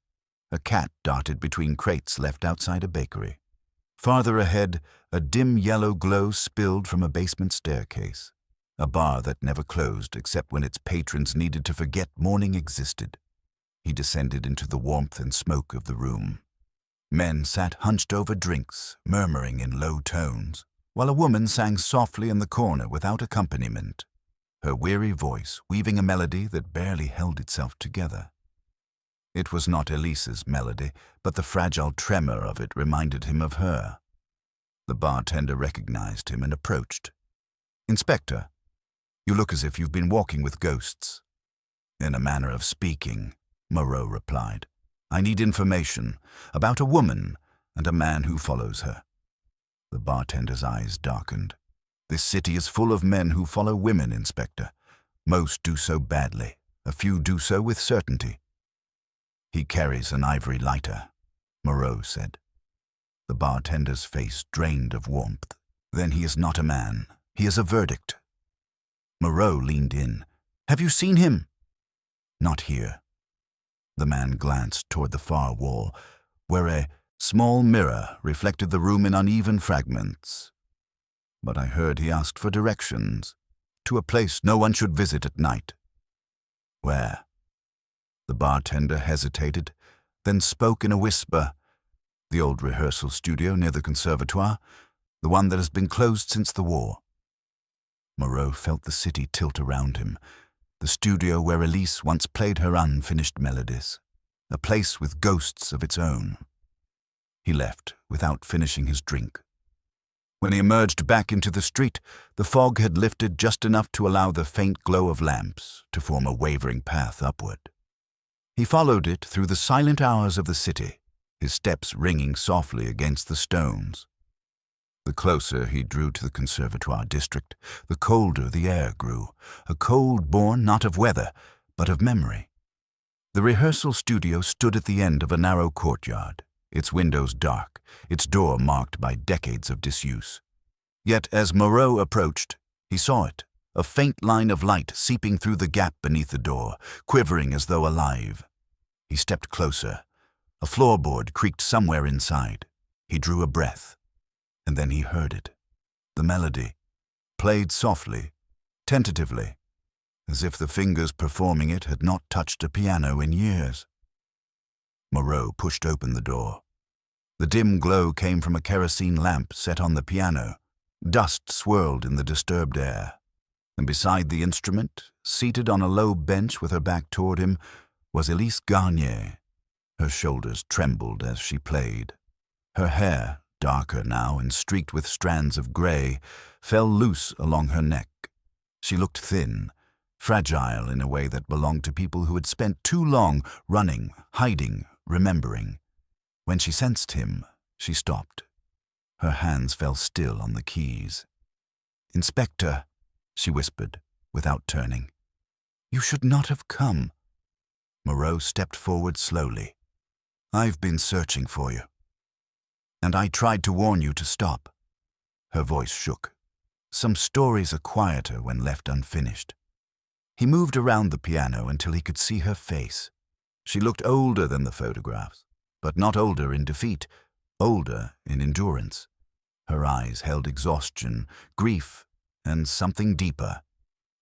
A cat darted between crates left outside a bakery. Farther ahead, a dim yellow glow spilled from a basement staircase, a bar that never closed except when its patrons needed to forget morning existed. He descended into the warmth and smoke of the room. Men sat hunched over drinks, murmuring in low tones, while a woman sang softly in the corner without accompaniment, her weary voice weaving a melody that barely held itself together. It was not Elise's melody, but the fragile tremor of it reminded him of her. The bartender recognized him and approached. "Inspector, you look as if you've been walking with ghosts." "In a manner of speaking," Moreau replied. "I need information about a woman and a man who follows her." The bartender's eyes darkened. "This city is full of men who follow women, Inspector. Most do so badly. A few do so with certainty." "He carries an ivory lighter," Moreau said. The bartender's face drained of warmth. "Then he is not a man. He is a verdict." Moreau leaned in. "Have you seen him?" "Not here." The man glanced toward the far wall, where a small mirror reflected the room in uneven fragments. "But I heard he asked for directions to a place no one should visit at night." "Where?" The bartender hesitated, then spoke in a whisper. "The old rehearsal studio near the conservatoire, the one that has been closed since the war." Moreau felt the city tilt around him, the studio where Elise once played her unfinished melodies, a place with ghosts of its own. He left without finishing his drink. When he emerged back into the street, the fog had lifted just enough to allow the faint glow of lamps to form a wavering path upward. He followed it through the silent hours of the city, his steps ringing softly against the stones. The closer he drew to the conservatoire district, the colder the air grew, a cold born not of weather, but of memory. The rehearsal studio stood at the end of a narrow courtyard, its windows dark, its door marked by decades of disuse. Yet as Moreau approached, he saw it, a faint line of light seeping through the gap beneath the door, quivering as though alive. He stepped closer. A floorboard creaked somewhere inside. He drew a breath, and then he heard it. The melody, played softly, tentatively, as if the fingers performing it had not touched a piano in years. Moreau pushed open the door. The dim glow came from a kerosene lamp set on the piano. Dust swirled in the disturbed air. And beside the instrument, seated on a low bench with her back toward him, was Elise Garnier. Her shoulders trembled as she played. Her hair, darker now and streaked with strands of gray, fell loose along her neck. She looked thin, fragile in a way that belonged to people who had spent too long running, hiding, remembering. When she sensed him, she stopped. Her hands fell still on the keys. "Inspector," she whispered, without turning. You should not have come. Moreau stepped forward slowly. I've been searching for you. And I tried to warn you to stop. Her voice shook. Some stories are quieter when left unfinished. He moved around the piano until he could see her face. She looked older than the photographs, but not older in defeat, older in endurance. Her eyes held exhaustion, grief, and something deeper,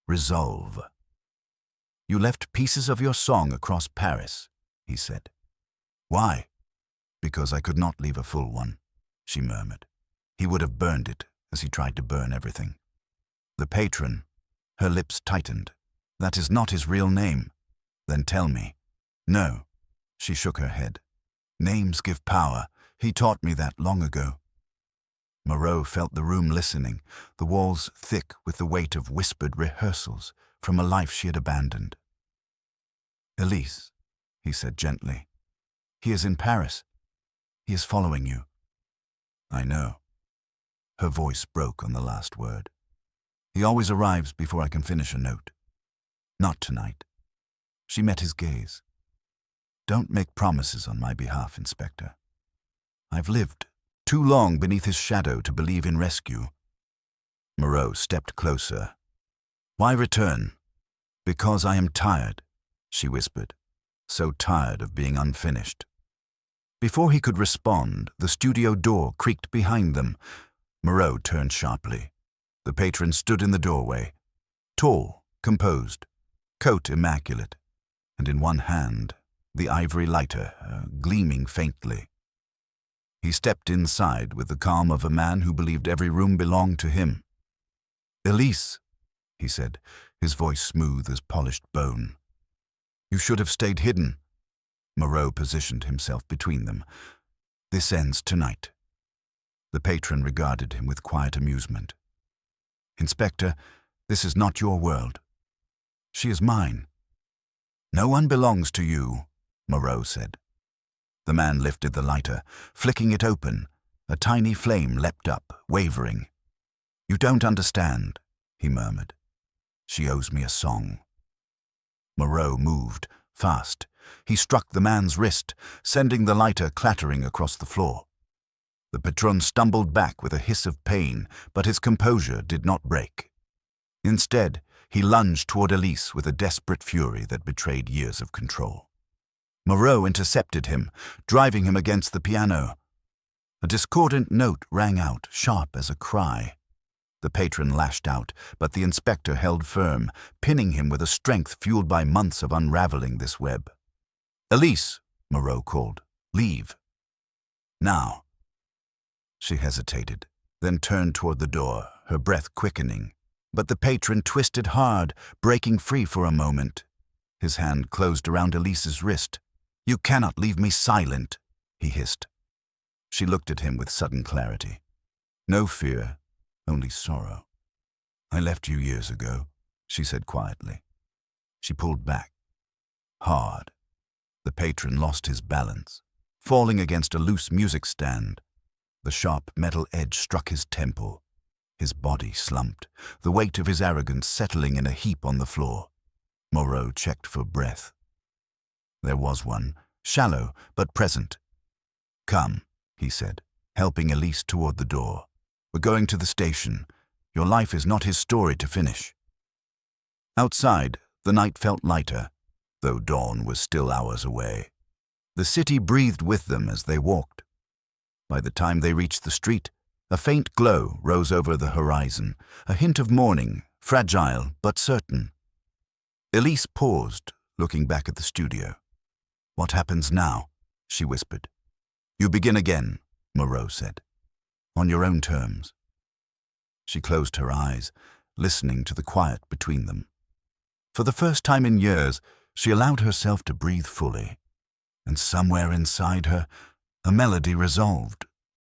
resolve. You left pieces of your song across Paris, he said. Why? Because I could not leave a full one, she murmured. He would have burned it as he tried to burn everything. The patron, her lips tightened. That is not his real name. Then tell me. No, she shook her head. Names give power. He taught me that long ago. Moreau felt the room listening, the walls thick with the weight of whispered rehearsals from a life she had abandoned. Elise, he said gently. He is in Paris. He is following you. I know. Her voice broke on the last word. He always arrives before I can finish a note. Not tonight. She met his gaze. Don't make promises on my behalf, Inspector. I've lived too long beneath his shadow to believe in rescue. Moreau stepped closer. Why return? Because I am tired, she whispered, so tired of being unfinished. Before he could respond, the studio door creaked behind them. Moreau turned sharply. The patron stood in the doorway, tall, composed, coat immaculate, and in one hand, the ivory lighter, gleaming faintly. He stepped inside with the calm of a man who believed every room belonged to him. Elise, he said, his voice smooth as polished bone. You should have stayed hidden. Moreau positioned himself between them. This ends tonight. The patron regarded him with quiet amusement. Inspector, this is not your world. She is mine. No one belongs to you, Moreau said. The man lifted the lighter, flicking it open. A tiny flame leapt up, wavering. You don't understand, he murmured. She owes me a song. Moreau moved, fast. He struck the man's wrist, sending the lighter clattering across the floor. The patron stumbled back with a hiss of pain, but his composure did not break. Instead, he lunged toward Elise with a desperate fury that betrayed years of control. Moreau intercepted him, driving him against the piano. A discordant note rang out, sharp as a cry. The patron lashed out, but the inspector held firm, pinning him with a strength fueled by months of unraveling this web. Elise, Moreau called, leave. Now. She hesitated, then turned toward the door, her breath quickening. But the patron twisted hard, breaking free for a moment. His hand closed around Elise's wrist. You cannot leave me silent, he hissed. She looked at him with sudden clarity. No fear, only sorrow. I left you years ago, she said quietly. She pulled back. Hard. The patron lost his balance, falling against a loose music stand. The sharp metal edge struck his temple. His body slumped, the weight of his arrogance settling in a heap on the floor. Moreau checked for breath. There was one, shallow but present. Come, he said, helping Elise toward the door. We're going to the station. Your life is not his story to finish. Outside, the night felt lighter, though dawn was still hours away. The city breathed with them as they walked. By the time they reached the street, a faint glow rose over the horizon, a hint of morning, fragile but certain. Elise paused, looking back at the studio. What happens now? She whispered. You begin again, Moreau said. On your own terms. She closed her eyes, listening to the quiet between them. For the first time in years, she allowed herself to breathe fully. And somewhere inside her, a melody resolved,